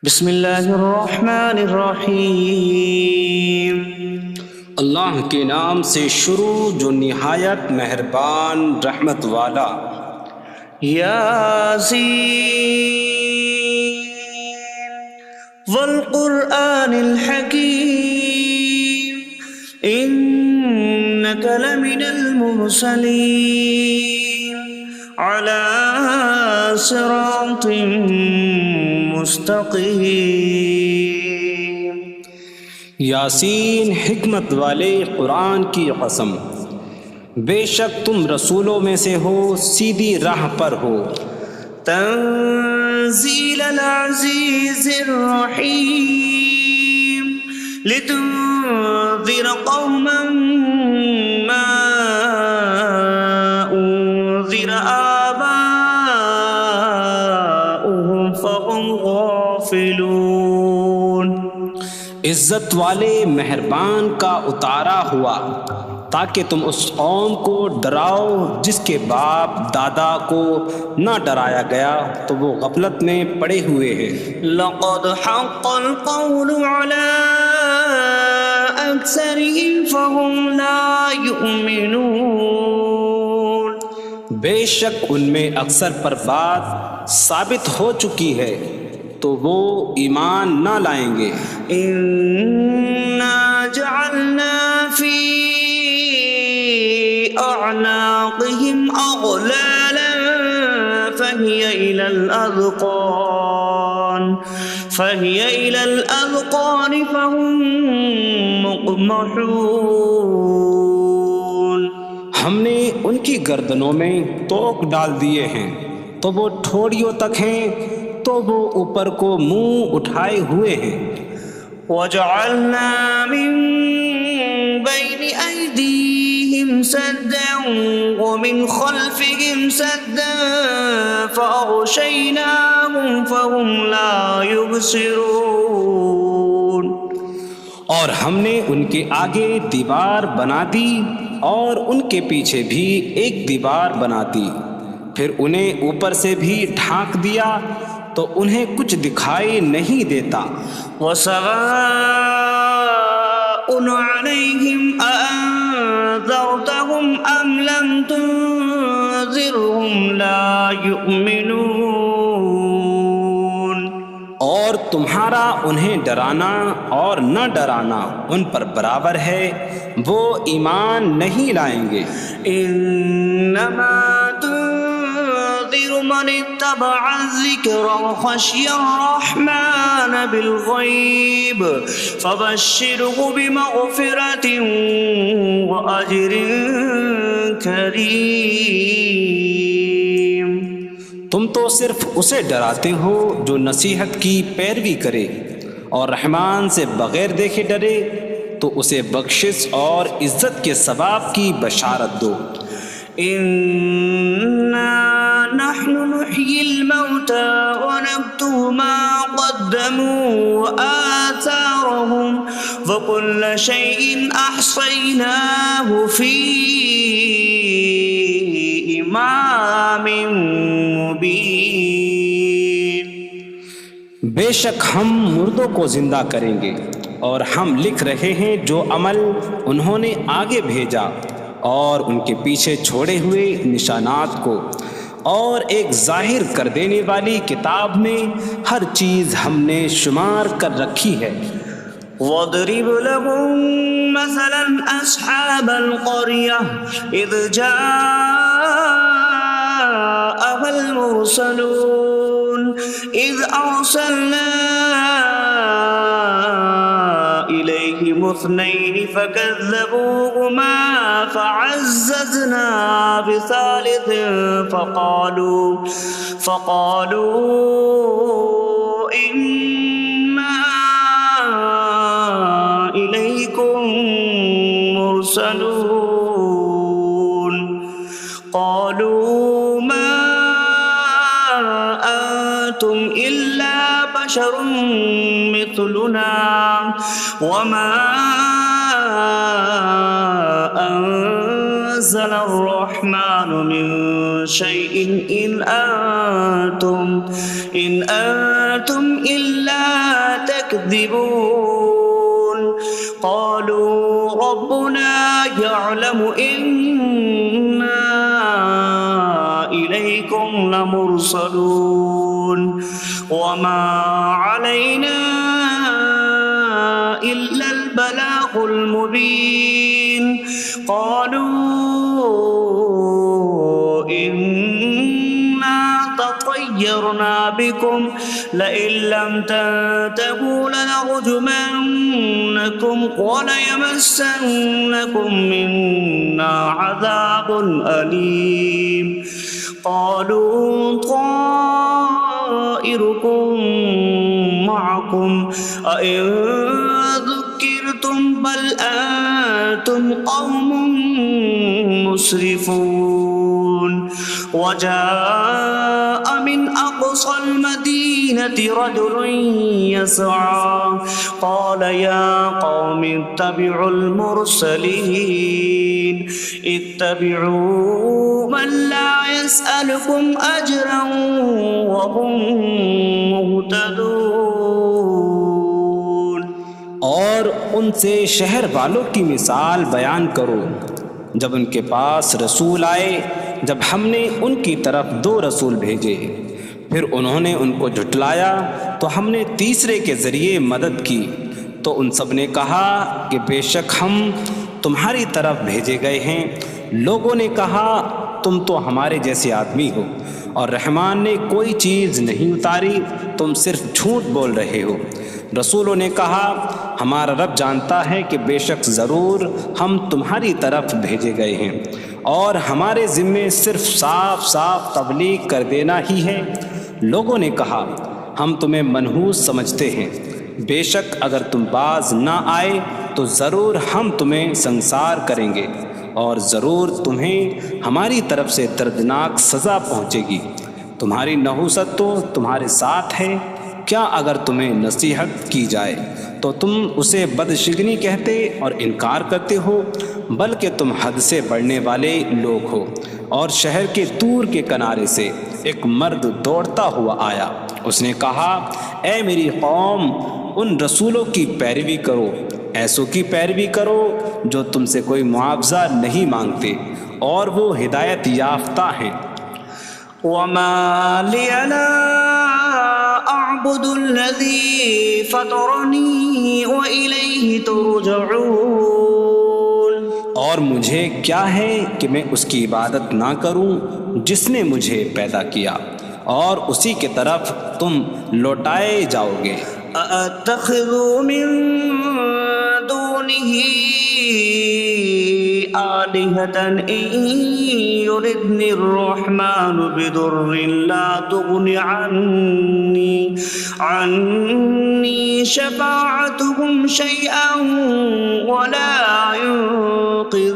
بسم اللہ الرحمن الرحیم۔ اللہ کے نام سے شروع جو نہایت مہربان رحمت والا۔ یاسین والقرآن الحکیم انک لمن المرسلین علی صراط مستقیم۔ یاسین حکمت والے قرآن کی قسم، بے شک تم رسولوں میں سے ہو، سیدھی راہ پر ہو۔ تنزیل العزیز الرحیم لتنذر قوما ما انذر آباؤهم فهم غافلون۔ عزت والے مہربان کا اتارا ہوا تاکہ تم اس قوم کو ڈراؤ جس کے باپ دادا کو نہ ڈرایا گیا تو وہ غفلت میں پڑے ہوئے ہیں۔ لقد حق القول على أكثرهم فهم لا يؤمنون۔ بے شک ان میں اکثر پر بات ثابت ہو چکی ہے تو وہ ایمان نہ لائیں گے۔ إنا جعلنا في أعناقهم أغلالا فهي إلى الأذقان فهم مقمحون۔ ہم نے ان کی گردنوں میں توق ڈال دیے ہیں تو وہ ٹھوڑیوں تک ہیں، تو وہ اوپر کو منہ اٹھائے ہوئے ہیں۔ وجعلنا من بين أيديهم سدا ومن خلفهم سدا فأغشيناهم فهم لا يبصرون۔ اور ہم نے ان کے آگے دیوار بنا دی اور ان کے پیچھے بھی ایک دیوار بنا دی، پھر انہیں اوپر سے بھی ڈھانک دیا تو انہیں کچھ دکھائی نہیں دیتا۔ وسواء عليهم أأنذرتهم أم لم تنذرهم لا يؤمنون۔ اور تمہارا انہیں ڈرانا اور نہ ڈرانا ان پر برابر ہے، وہ ایمان نہیں لائیں گے۔ انما تنذر من اتبع الذکر وخشی الرحمن بالغیب فبشره بمغفرة واجر کریم۔ تم تو صرف اسے ڈراتے ہو جو نصیحت کی پیروی کرے اور رحمان سے بغیر دیکھے ڈرے، تو اسے بخشش اور عزت کے ثواب کی بشارت دو۔ انا نحن نحيي الموتى ونكتب ما قدموا وآثارهم وكل شيء أحصيناه في إمام مبين۔ بے شک ہم مردوں کو زندہ کریں گے اور ہم لکھ رہے ہیں جو عمل انہوں نے آگے بھیجا اور ان کے پیچھے چھوڑے ہوئے نشانات کو، اور ایک ظاہر کر دینے والی کتاب میں ہر چیز ہم نے شمار کر رکھی ہے۔ وَاضْرِبْ لَهُم مَّثَلًا أَصْحَابَ الْقَرْيَةِ إِذْ جَاءَهَا الْمُرْسَلُونَ إِذْ أَرْسَلْنَا إِلَيْهِمُ اثْنَيْنِ فَكَذَّبُوهُمَا فَعَزَّزْنَا بِثَالِثٍ فَقَالُوا إِنَّا إِلَيْكُمْ مُرْسَلُونَ۔ قَالُوا مَا أَنتُمْ إِلَّا بَشَرٌ مِثْلُنَا وَمَا أَنتُمْ نزل الرحمن من شيء إن أنتم إلا تكذبون قالوا ربنا يعلم إنا إليكم لمرسلون وما علينا إلا البلاغ المبين قالوا إنا تطيرنا بكم لئن لم تنتهوا لنرجمنكم وليمسنكم منا عذاب أليم قالوا طائركم معكم أئن ذكرتم بل أنتم قوم مسرفون وجاء من أقصى المدينة رجل يسعى قال يا قوم اتبعوا المرسلين اتبعوا من لا يسألكم أجرا وهم مهتدون اور ان سے شہر والوں کی مثال بیان کرو جب ان کے پاس رسول آئے جب ہم نے ان کی طرف 2 رسول بھیجے پھر انہوں نے ان کو جھٹلایا تو ہم نے تیسرے کے ذریعے مدد کی تو ان سب نے کہا کہ بے شک ہم تمہاری طرف بھیجے گئے ہیں لوگوں نے کہا تم تو ہمارے جیسے آدمی ہو اور رحمان نے کوئی چیز نہیں اتاری تم صرف جھوٹ بول رہے ہو رسولوں نے کہا ہمارا رب جانتا ہے کہ بے شک ضرور ہم تمہاری طرف بھیجے گئے ہیں اور ہمارے ذمے صرف صاف صاف تبلیغ کر دینا ہی ہے لوگوں نے کہا ہم تمہیں منحوس سمجھتے ہیں بے شک اگر تم باز نہ آئے تو ضرور ہم تمہیں سنسار کریں گے اور ضرور تمہیں ہماری طرف سے دردناک سزا پہنچے گی تمہاری نحوست تو تمہارے ساتھ ہے کیا اگر تمہیں نصیحت کی جائے تو تم اسے بدشگنی کہتے اور انکار کرتے ہو بلکہ تم حد سے بڑھنے والے لوگ ہو اور شہر کے دور کے کنارے سے ایک مرد دوڑتا ہوا آیا اس نے کہا اے میری قوم ان رسولوں کی پیروی کرو ایسوں کی پیروی کرو جو تم سے کوئی معاوضہ نہیں مانگتے اور وہ ہدایت یافتہ ہیں وما لي لا أعبد الذي فطرني وإليه ترجعون اور مجھے کیا ہے کہ میں اس کی عبادت نہ کروں جس نے مجھے پیدا کیا اور اسی کی طرف تم لوٹائے جاؤ گے أأتخذ من دونه آلهة إن يردني الرحمن بضر لا تغن عني شفاعتهم شيئا ولا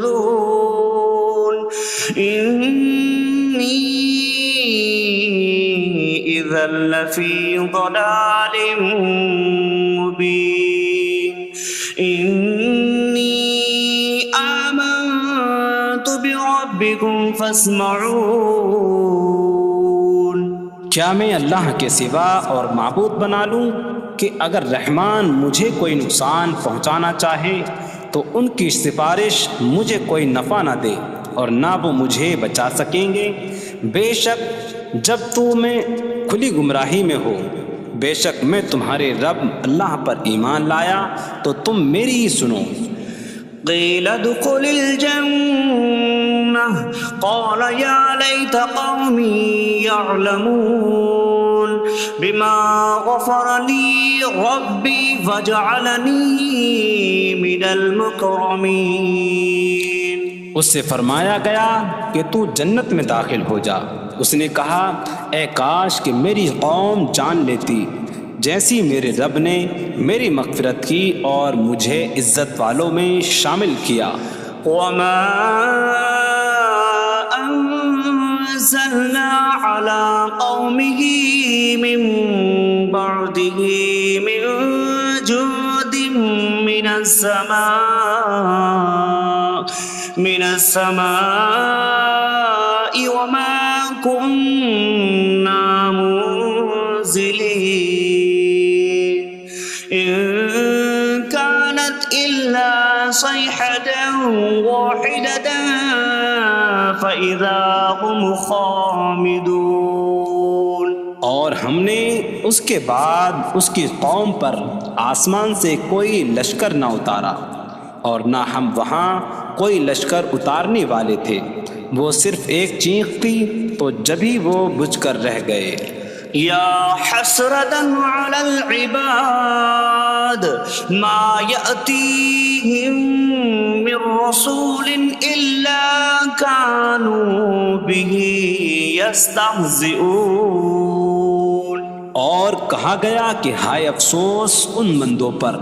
ينقذون إني إذا لفي ضلال مبين إني آمنت بربكم فاسمعون کیا میں اللہ کے سوا اور معبود بنا لوں کہ اگر رحمان مجھے کوئی نقصان پہنچانا چاہے تو ان کی سفارش مجھے کوئی نفع نہ دے اور نہ وہ مجھے بچا سکیں گے بے شک جب میں کھلی گمراہی میں ہو بے شک میں تمہارے رب اللہ پر ایمان لایا تو تم میری ہی سنو قيل ادخل الجنة قال يا ليت قومي يعلمون بما غفر لي ربي فجعلني من المكرمين اس سے فرمایا گیا کہ تو جنت میں داخل ہو جا اس نے کہا اے کاش کہ میری قوم جان لیتی جیسی میرے رب نے میری مغفرت کی اور مجھے عزت والوں میں شامل کیا وما أنزلنا على قومه من بعده من جود من السماء من السماء وما كنا منزلين إن كانت إلا صيحة واحدة فإذا هم خامدون۔ اور ہم نے اس کے بعد اس کی قوم پر آسمان سے کوئی لشکر نہ اتارا، اور نہ ہم وہاں کوئی لشکر اتارنے والے تھے، وہ صرف ایک چیخ تھی تو جبھی وہ بجھ کر رہ گئے۔ یا حسرة على العباد ما يأتيهم من رسول إلا كانوا به يستهزئون۔ اور کہا گیا کہ ہائے افسوس ان بندوں پر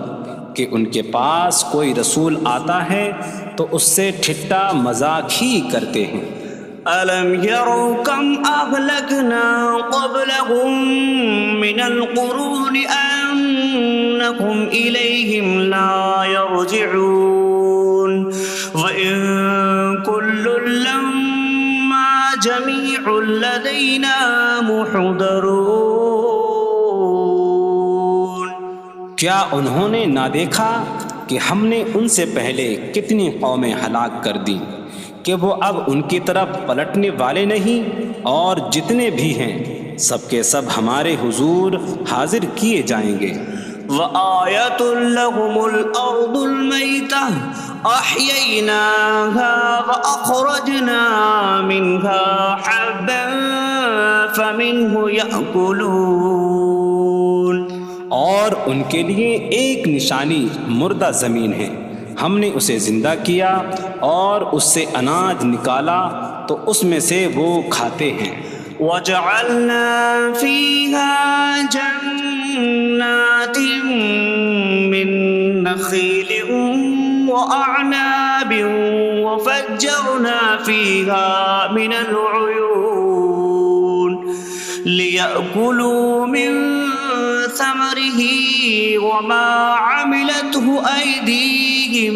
کہ ان کے پاس کوئی رسول آتا ہے تو اس سے ٹھٹا مذاق ہی کرتے ہیں۔ أَلَمْ يَرَوْا كَمْ أَهْلَكْنَا قَبْلَهُمْ مِنَ الْقُرُونِ أَنَّكُمْ إِلَيْهِمْ لَا يَرْجِعُونَ وَإِن كُلٌّ لَّمَّا جَمِيعٌ لَّدَيْنَا مُحْضَرُونَ۔ کیا انہوں نے نہ دیکھا کہ ہم نے ان سے پہلے کتنی قومیں ہلاک کر دیں کہ وہ اب ان کی طرف پلٹنے والے نہیں، اور جتنے بھی ہیں سب کے سب ہمارے حضور حاضر کیے جائیں گے۔ وَآيَةٌ لَّهُمُ الْأَرْضُ الْمَيْتَةُ أَحْيَيْنَاهَا وَأَخْرَجْنَا مِنْهَا حَبًّا فَمِنْهُ يَأْكُلُونَ۔ اور ان کے لیے ایک نشانی مردہ زمین ہے، ہم نے اسے زندہ کیا اور اس سے اناج نکالا تو اس میں سے وہ کھاتے ہیں۔ وَجَعَلْنَا فِيهَا جَنَّاتٍ مِّن نَّخِيلٍ وَأَعْنَابٍ وَفَجَّرْنَا فِيهَا مِنَ الْعُيُونِ لِيَأْكُلُوا مِن ثَمَرِهِ وَمَا عَمِلَتْهُ أَيْدِيهِمْ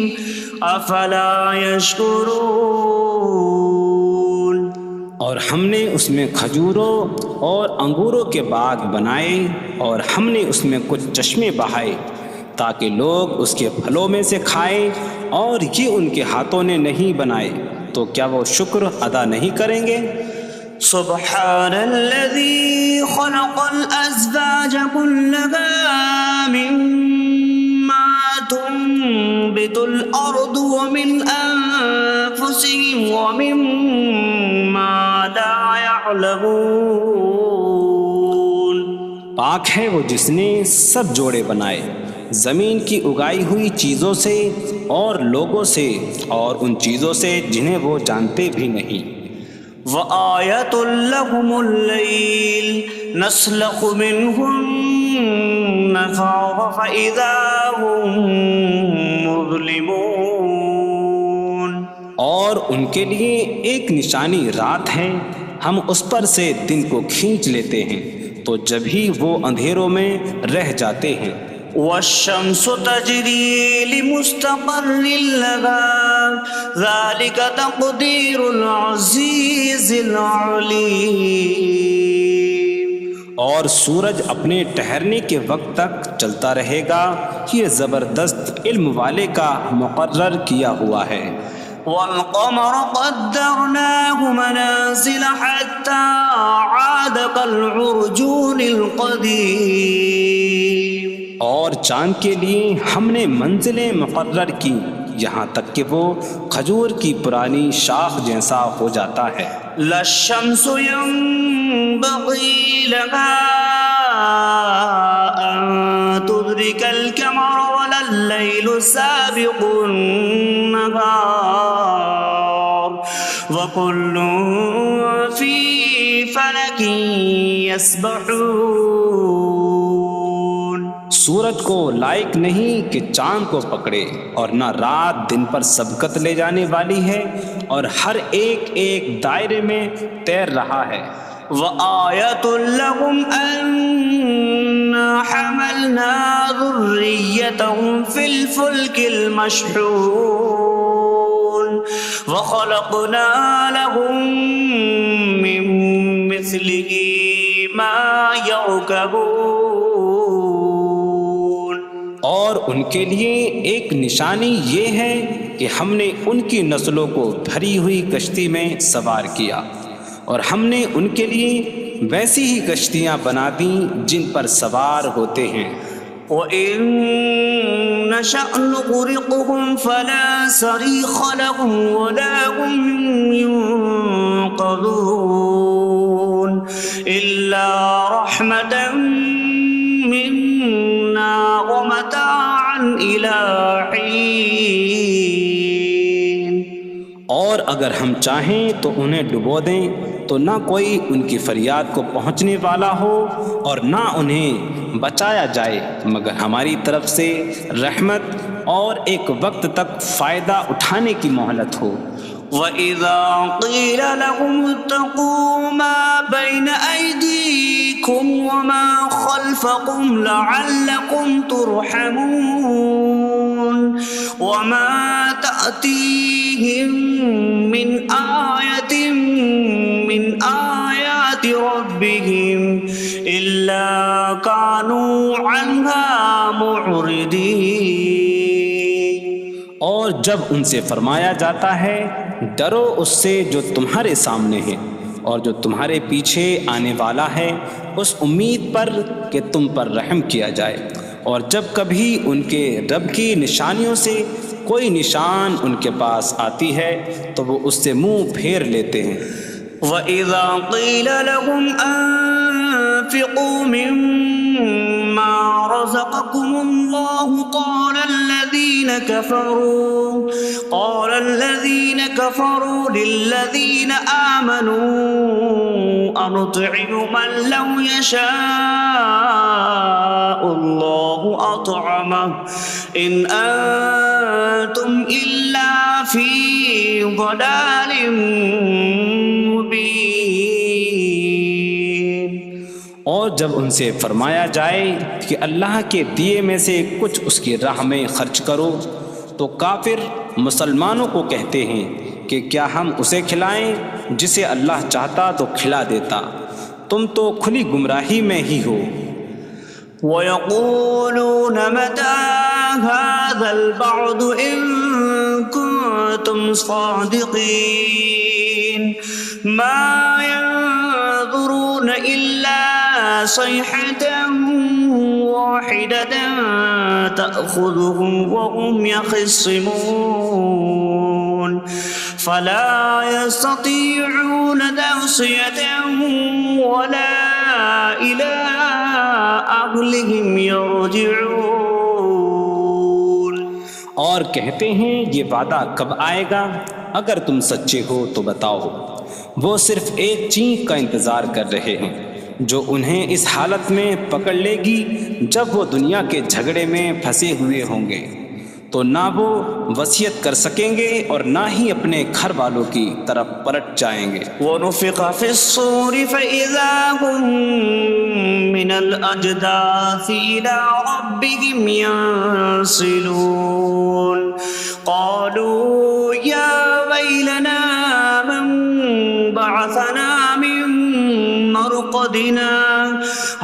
أَفَلَا يَشْكُرُونَ۔ اور ہم نے اس میں کھجوروں اور انگوروں کے باغ بنائے، اور ہم نے اس میں کچھ چشمے بہائے تاکہ لوگ اس کے پھلوں میں سے کھائیں، اور یہ ان کے ہاتھوں نے نہیں بنائے، تو کیا وہ شکر ادا نہیں کریں گے؟ سبحان الذي خلق الأزواج كلها مما تنبت الأرض ومن أنفسهم ومما لا يعلمون۔ پاک ہے وہ جس نے سب جوڑے بنائے زمین کی اگائی ہوئی چیزوں سے اور لوگوں سے اور ان چیزوں سے جنہیں وہ جانتے بھی نہیں۔ وَآيَةٌ لَّهُمُ اللَّيْلُ نَسْلَخُ مِنْهُ النَّهَارَ فَإِذَا هُم مُظْلِمُونَ۔ اور ان کے لیے ایک نشانی رات ہے، ہم اس پر سے دن کو کھینچ لیتے ہیں تو جبھی وہ اندھیروں میں رہ جاتے ہیں۔ وَالشَّمْسُ تَجْرِي لِمُسْتَقَرٍّ لَّهَا ذَلِكَ تَقْدِيرُ الْعَزِيزِ الْعَلِيمِ۔ اور سورج اپنے ٹھہرنے کے وقت تک چلتا رہے گا، یہ زبردست علم والے کا مقرر کیا ہوا ہے۔ وَالْقَمَرَ قَدَّرْنَاهُ مَنَازِلَ حَتَّى عَادَ كَالْعُرْجُونِ الْقَدِيمِ۔ اور چاند کے لیے ہم نے منزلیں مقرر کی یہاں تک کہ وہ کھجور کی پرانی شاخ جیسا ہو جاتا ہے۔ لا الشمس ينبغي لها أن تدرك القمر ولا الليل سابق النهار وكل في فلك يسبحون۔ سورج کو لائق نہیں کہ چاند کو پکڑے، اور نہ رات دن پر سبقت لے جانے والی ہے، اور ہر ایک ایک دائرے میں تیر رہا ہے۔ وَآيَةٌ لَّهُمْ أَنَّا حَمَلْنَا ذُرِّيَّتَهُمْ فِي الْفُلْكِ الْمَشْحُونِ۔ وخلقنا لهم من مثله ما يركبون. اور ان کے لیے ایک نشانی یہ ہے کہ ہم نے ان کی نسلوں کو بھری ہوئی کشتی میں سوار کیا، اور ہم نے ان کے لیے ویسی ہی کشتیاں بنا دیں جن پر سوار ہوتے ہیں. وَإِن نَّشَأْ نُغْرِقْهُمْ فَلَا صَرِيخَ لَهُمْ وَلَا هُمْ يُنقَذُونَ إِلَّا رَحْمَةً مِّنَّا وَمَتَاعًا إِلَىٰ حِينٍ. اور اگر ہم چاہیں تو انہیں ڈبو دیں تو نہ کوئی ان کی فریاد کو پہنچنے والا ہو اور نہ انہیں بچایا جائے مگر ہماری طرف سے رحمت اور ایک وقت تک فائدہ اٹھانے کی مہلت ہو. وَإِذَا قِيلَ لَهُمُ اتَّقُوا مَا بَيْنَ أَيْدِيكُمْ وَمَا خَلْفَكُمْ لَعَلَّكُمْ تُرْحَمُونَ وَمَا تَأْتِيهِم مِّنْ آيَةٍ مِّنْ آيَاتِ رَبِّهِمْ إِلَّا كَانُوا عَنْهَا مُعْرِضِينَ. اور جب ان سے فرمایا جاتا ہے ڈرو اس سے جو تمہارے سامنے ہے اور جو تمہارے پیچھے آنے والا ہے، اس امید پر کہ تم پر رحم کیا جائے، اور جب کبھی ان کے رب کی نشانیوں سے کوئی نشان ان کے پاس آتی ہے تو وہ اس سے منہ پھیر لیتے ہیں. وَإِذَا قِيلَ لَهُمْ أَنفِقُوا مِمَّا رَزَقَكُمُ اللَّهُ قَالَ الَّذِينَ كَفَرُوا لِلَّذِينَ آمَنُوا أَنُطْعِمُ مَن لَّوْ يَشَاءُ اللَّهُ أَطْعَمَهُ إِنْ أَنتُمْ إِلَّا فِي ضَلَالٍ مبین. اور جب ان سے فرمایا جائے کہ اللہ کے دیے میں سے کچھ اس کی راہ میں خرچ کرو تو کافر مسلمانوں کو کہتے ہیں کہ کیا ہم اسے کھلائیں جسے اللہ چاہتا تو کھلا دیتا، تم تو کھلی گمراہی میں ہی ہو. وَيَقُولُونَ مَتَىٰ هَٰذَا الْوَعْدُ إِن كُنتُمْ صَادِقِينَ مَا يَنظُرُونَ إِلَّا صَيْحَةً وَاحِدَةً تَأْخُذُهُمْ وَهُمْ يَخِصِّمُونَ فَلَا يَسْتَطِيعُونَ تَوْصِيَةً وَلَا إِلَىٰ أَهْلِهِمْ يَرْجِعُونَ. اور کہتے ہیں یہ وعدہ کب آئے گا؟ اگر تم سچے ہو تو بتاؤ. وہ صرف ایک چینک کا انتظار کر رہے ہیں جو انہیں اس حالت میں پکڑ لے گی جب وہ دنیا کے جھگڑے میں پھنسے ہوئے ہوں گے، تو نہ وہ وصیت کر سکیں گے اور نہ ہی اپنے گھر والوں کی طرف پلٹ جائیں گے. وَنُفِخَ فِي الصُّورِ فَإِذَا هُم مِّنَ الْأَجْدَاثِ إِلَىٰ رَبِّهِمْ يَنسِلُونَ قَالُوا يَا وَيْلَنَا مَن بَعَثَنَا مِن مَّرْقَدِنَا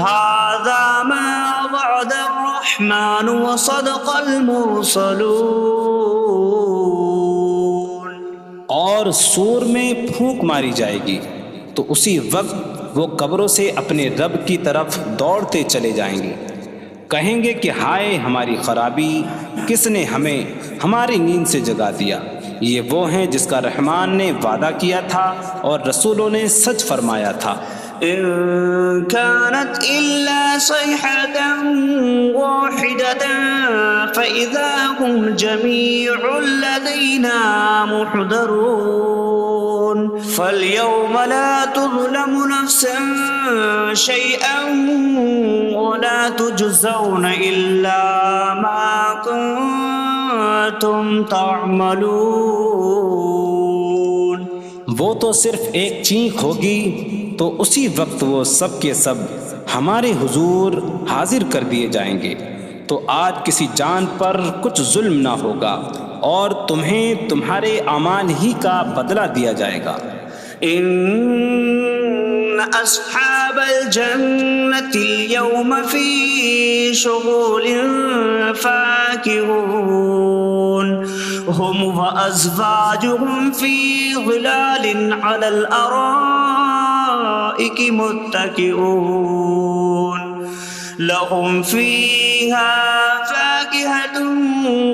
هَٰذَا مَا وَعَدَ الرَّحْمَٰنُ وَصَدَقَ الْمُرْسَلُونَ. اور سور میں پھونک ماری جائے گی تو اسی وقت وہ قبروں سے اپنے رب کی طرف دوڑتے چلے جائیں گے، کہیں گے کہ ہائے ہماری خرابی، کس نے ہمیں ہماری نیند سے جگا دیا. یہ وہ ہیں جس کا رحمان نے وعدہ کیا تھا اور رسولوں نے سچ فرمایا تھا. إن كانت إلا صيحة واحدة فإذا هم جميع لدينا محضرون. فاليوم لا تظلم نفس شيئا ولا تجزون إلا ما كنتم تعملون. وہ تو صرف ایک چینک ہوگی تو اسی وقت وہ سب کے سب ہمارے حضور حاضر کر دیے جائیں گے، تو آج کسی جان پر کچھ ظلم نہ ہوگا اور تمہیں تمہارے اعمال ہی کا بدلہ دیا جائے گا۔ إن أصحاب الجنة اليوم في شغل فاكهون هم وأزواجهم في ظلال على الأرائك متكئون لهم فيها فاكهة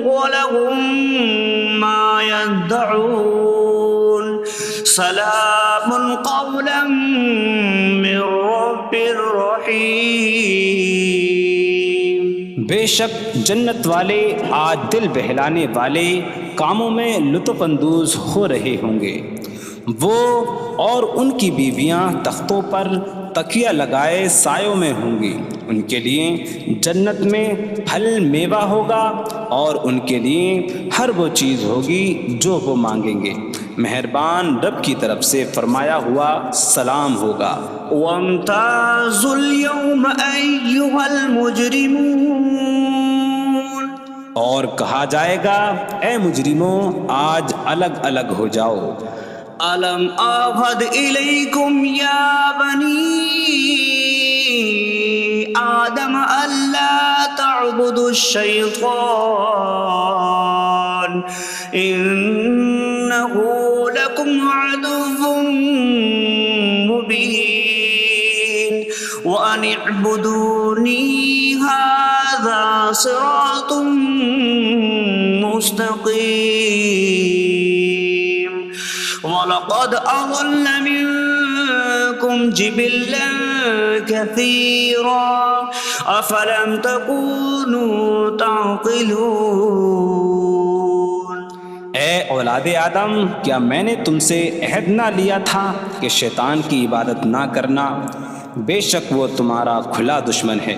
ولهم ما يدعون سلام قولا من رب رحیم۔ بے شک جنت والے آج دل بہلانے والے کاموں میں لطف اندوز ہو رہے ہوں گے۔ وہ اور ان کی بیویاں تختوں پر تکیہ لگائے سایوں میں ہوں گی۔ ان کے لیے جنت میں پھل میوہ ہوگا اور ان کے لیے ہر وہ چیز ہوگی جو وہ مانگیں گے۔ مہربان رب کی طرف سے فرمایا ہوا سلام ہوگا۔ وامتازوا اليوم أيها المجرمون، اور کہا جائے گا اے مجرموں آج الگ الگ ہو جاؤ۔ ألم أعهد إليكم يا بني آدم ألا تعبدوا الشيطان إنه لكم عدو مبين وأن اعبدوني هذا صراط مستقيم وَلَقَدْ أَضَلَّ مِنكُمْ جِبِلًّا كَثِيرًا أَفَلَمْ تَكُونُوا تَعْقِلُونَ۔ اے اولاد آدم، کیا میں نے تم سے عہد نہ لیا تھا کہ شیطان کی عبادت نہ کرنا؟ بے شک وہ تمہارا کھلا دشمن ہے،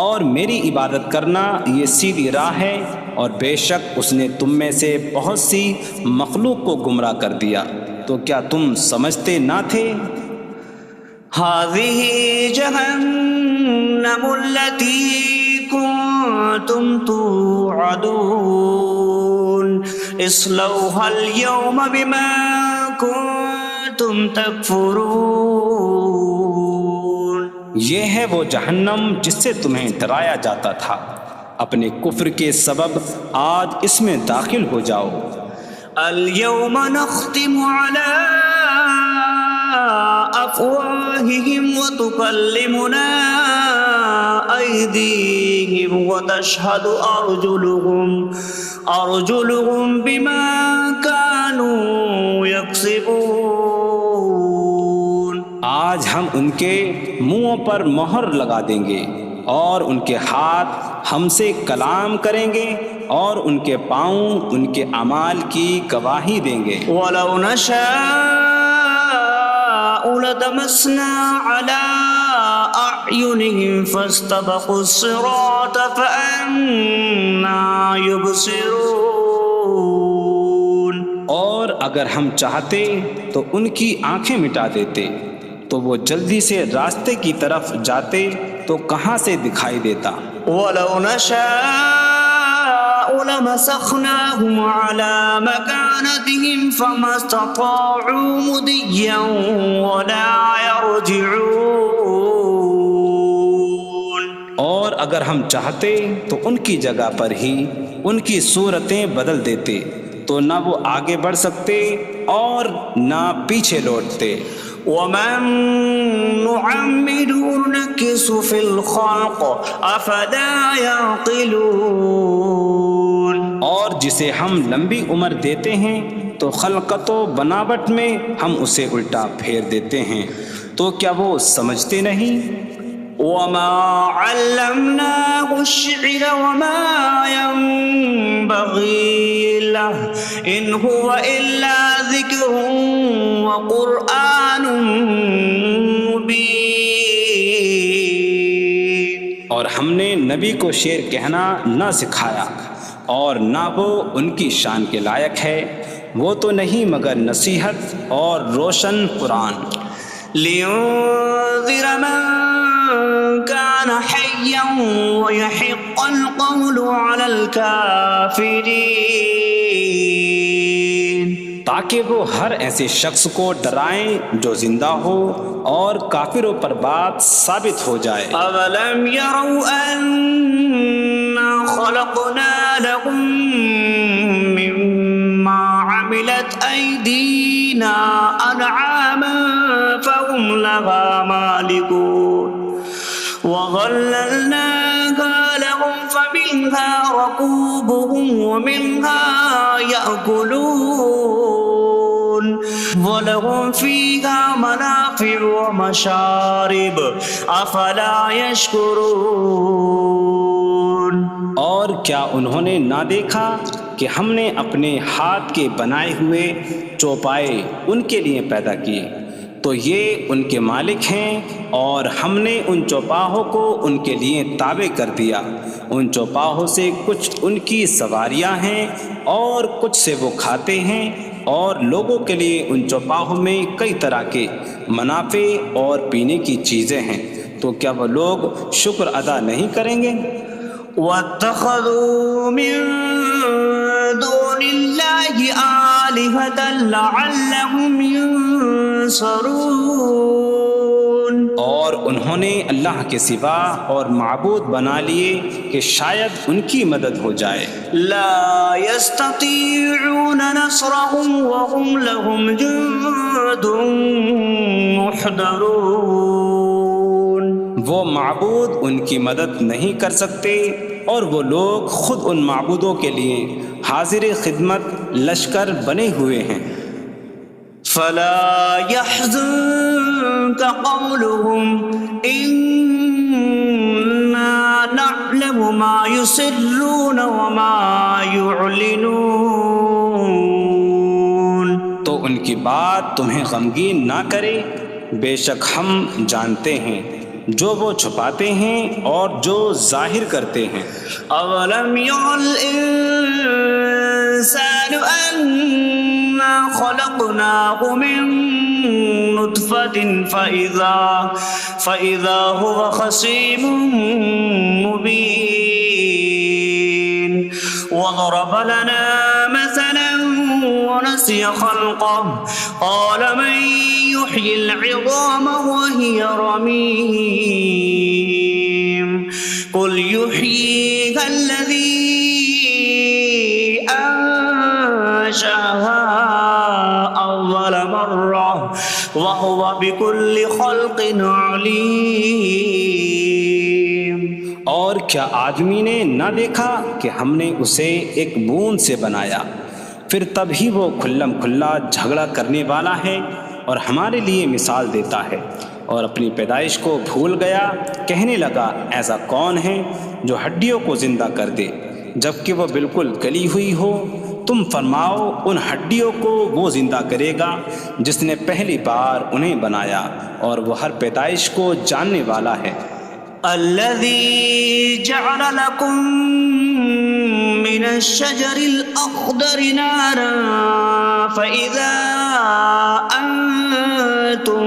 اور میری عبادت کرنا یہ سیدھی راہ ہے، اور بے شک اس نے تم میں سے بہت سی مخلوق کو گمراہ کر دیا، تو کیا تم سمجھتے نہ تھے؟ هذه جهنم التي كنتم توعدون اصلوها اليوم بما كنتم تكفرون۔ یہ ہے وہ جہنم جس سے تمہیں ڈرایا جاتا تھا، اپنے کفر کے سبب آج اس میں داخل ہو جاؤ۔ اليوم نختم على أفواههم وتكلمنا أيديهم وتشهد أرجلهم بما كانوا يكسبون۔ آج ہم ان کے منہوں پر مہر لگا دیں گے، اور ان کے ہاتھ ہم سے کلام کریں گے، اور ان کے پاؤں ان کے اعمال کی گواہی دیں گے۔ وَلَوْ نَشَاءُ لَطَمَسْنَا عَلَىٰ أَعْيُنِهِمْ فَاسْتَبَقُوا الصِّرَاطَ فَأَنَّىٰ يُبْصِرُونَ۔ اور اگر ہم چاہتے تو ان کی آنکھیں مٹا دیتے، تو وہ جلدی سے راستے کی طرف جاتے تو کہاں سے دکھائی دیتا۔ وَلَوْ نَشَاءُ لَمَسَخْنَاهُمْ عَلَىٰ مَكَانَتِهِمْ فَمَا اسْتَطَاعُوا مُضِيًّا وَلَا يَرْجِعُونَ۔ اور اگر ہم چاہتے تو ان کی جگہ پر ہی ان کی صورتیں بدل دیتے، تو نہ وہ آگے بڑھ سکتے اور نہ پیچھے لوٹتے۔ وَمَن نُّعَمِّرْهُ نُنَكِّسْهُ فِي الْخَلْقِ أَفَلَا يَعْقِلُونَ۔ اور جسے ہم لمبی عمر دیتے ہیں تو خلقت و بناوٹ میں ہم اسے الٹا پھیر دیتے ہیں، تو کیا وہ سمجھتے نہیں؟ وَمَا عَلَّمْنَاهُ الشِّعْرَ وَمَا يَنبَغِي لَهُ إِنْ هُوَ إِلَّا ذِكْرٌ وَقُرْآنٌ مُّبِينٌ۔ اور ہم نے نبی کو شعر کہنا نہ سکھایا، اور نہ وہ ان کی شان کے لائق ہے، وہ تو نہیں مگر نصیحت اور روشن قرآن۔ لِيُنذِرَ مَن كَانَ حَيًّا حيا ويحق القول على الكافرين تاکہ وہ ہر ایسے شخص کو ڈرائیں جو زندہ ہو اور کافروں پر بات ثابت ہو جائے۔ أولم يروا أنا خلقنا لهم مما عملت أيدينا أنعاما فهم لها مالكون وظللناها لهم فمنها ركوبهم ومنها يأكلون وَلَهُمْ فِيهَا مَنَافِعُ وَمَشَارِبُ أَفَلَا يَشْكُرُونَ۔ اور کیا انہوں نے نہ دیکھا کہ ہم نے اپنے ہاتھ کے بنائے ہوئے چوپائے ان کے لیے پیدا کیے، تو یہ ان کے مالک ہیں، اور ہم نے ان چوپاہوں کو ان کے لیے تابع کر دیا۔ ان چوپاہوں سے کچھ ان کی سواریاں ہیں اور کچھ سے وہ کھاتے ہیں، اور لوگوں کے لیے ان چوپاہوں میں کئی طرح کے منافع اور پینے کی چیزیں ہیں، تو کیا وہ لوگ شکر ادا نہیں کریں گے؟ وَاتَّخَذُوا مِن دُونِ اللَّهِ آلِهَةً لَعَلَّهُمْ يُنصَرُونَ۔ اور انہوں نے اللہ کے سوا اور معبود بنا لیے کہ شاید ان کی مدد ہو جائے۔ لا يستطيعون نصرهم وهم لهم جند محضرون۔ وہ معبود ان کی مدد نہیں کر سکتے، اور وہ لوگ خود ان معبودوں کے لیے حاضر خدمت لشکر بنے ہوئے ہیں۔ فلا يحزنك قولهم إنا نعلم ما يسرون وما يعلنون۔ تو ان کی بات تمہیں غمگین نہ کرے، بے شک ہم جانتے ہیں جو وہ چھپاتے ہیں اور جو ظاہر کرتے ہیں۔ اولم ير الانسان انا خلقناه من نطفة فإذا هو خصيم مبين وضرب لنا مثلا ونسي خلقه قال من يحيي العظام وهي رميم قل يحييها الذي أنشأها أول مرة وهو بكل خلق عليم۔ اور کیا آدمی نے نہ دیکھا کہ ہم نے اسے ایک بوند سے بنایا، پھر تب ہی وہ کھلم کھلا جھگڑا کرنے والا ہے اور ہمارے لیے مثال دیتا ہے، اور اپنی پیدائش کو بھول گیا، کہنے لگا ایسا کون ہے جو ہڈیوں کو زندہ کر دے جبکہ وہ بالکل گلی ہوئی ہو؟ تم فرماؤ ان ہڈیوں کو وہ زندہ کرے گا جس نے پہلی بار انہیں بنایا، اور وہ ہر پیدائش کو جاننے والا ہے۔ الذي جعل لكم من الشجر الأخضر نارا فإذا أنتم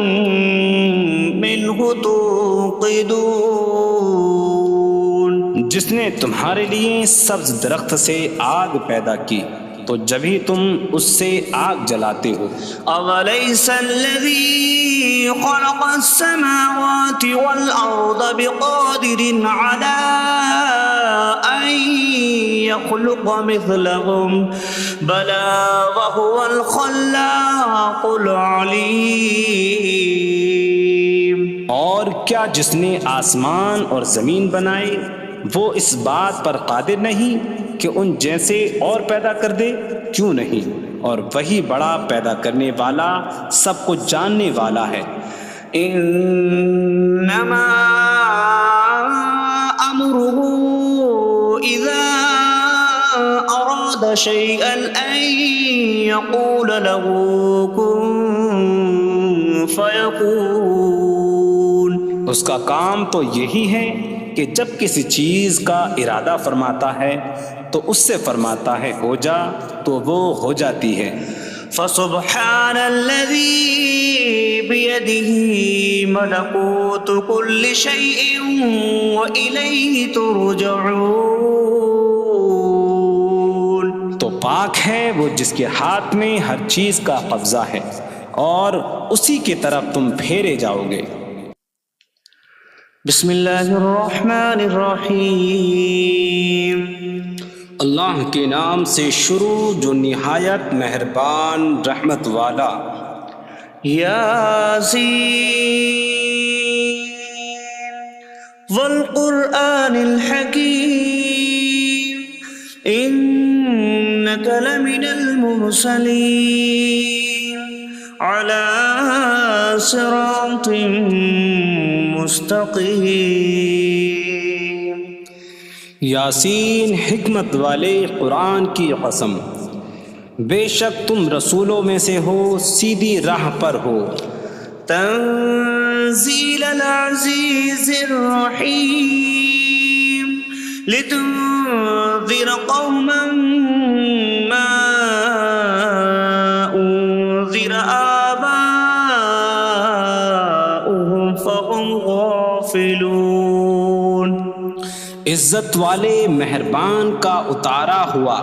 منه توقدون۔ جس نے تمہارے لیے سبز درخت سے آگ پیدا کی تو جبھی تم اس سے آگ جلاتے ہو۔ أَوَلَيْسَ الَّذِي خَلَقَ السَّمَاوَاتِ وَالْأَرْضَ بِقَادِرٍ عَلَىٰ أَن يَخْلُقَ مِثْلَهُم بَلَىٰ وَهُوَ الْخَلَّاقُ الْعَلِيمُ۔ اور کیا جس نے آسمان اور زمین بنائے وہ اس بات پر قادر نہیں کہ ان جیسے اور پیدا کر دے؟ کیوں نہیں، اور وہی بڑا پیدا کرنے والا سب کچھ جاننے والا ہے۔ انما امره اذا اراد شيئا ان يقول له كن فيكون۔ اس کا کام تو یہی ہے کہ جب کسی چیز کا ارادہ فرماتا ہے تو اس سے فرماتا ہے ہو جا، تو وہ ہو جاتی ہے۔ فسبحان الذي بيده ملكوت كل شيء وإليه ترجعون. تو پاک ہے وہ جس کے ہاتھ میں ہر چیز کا قبضہ ہے اور اسی کی طرف تم پھیرے جاؤ گے. بسم اللہ الرحمن الرحیم. اللہ کے نام سے شروع جو نہایت مہربان رحمت والا. یاسین والقرآن الحکیم انک لمن المرسلین علی صراط مستقیم. یاسین حکمت والے قرآن کی قسم، بے شک تم رسولوں میں سے ہو، سیدھی راہ پر ہو. تنزیل العزیز الرحیم لتنذر قوما ما انذر آباؤهم فهم غافلون. عزت والے مہربان کا اتارا ہوا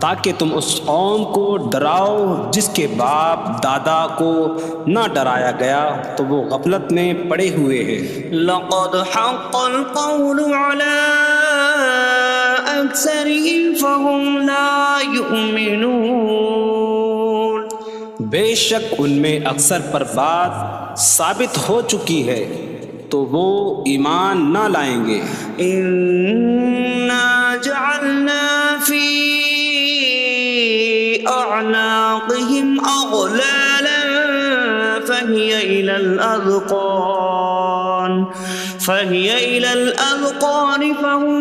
تاکہ تم اس قوم کو ڈراؤ جس کے باپ دادا کو نہ ڈرایا گیا تو وہ غفلت میں پڑے ہوئے ہیں. لقد حق القول على أكثرهم فهم لا يؤمنون. بے شک ان میں اکثر پر بات ثابت ہو چکی ہے تو وہ ایمان نہ لائیں گے. إنا جعلنا في أعناقهم أغلالا فهي إلى الأذقان فهم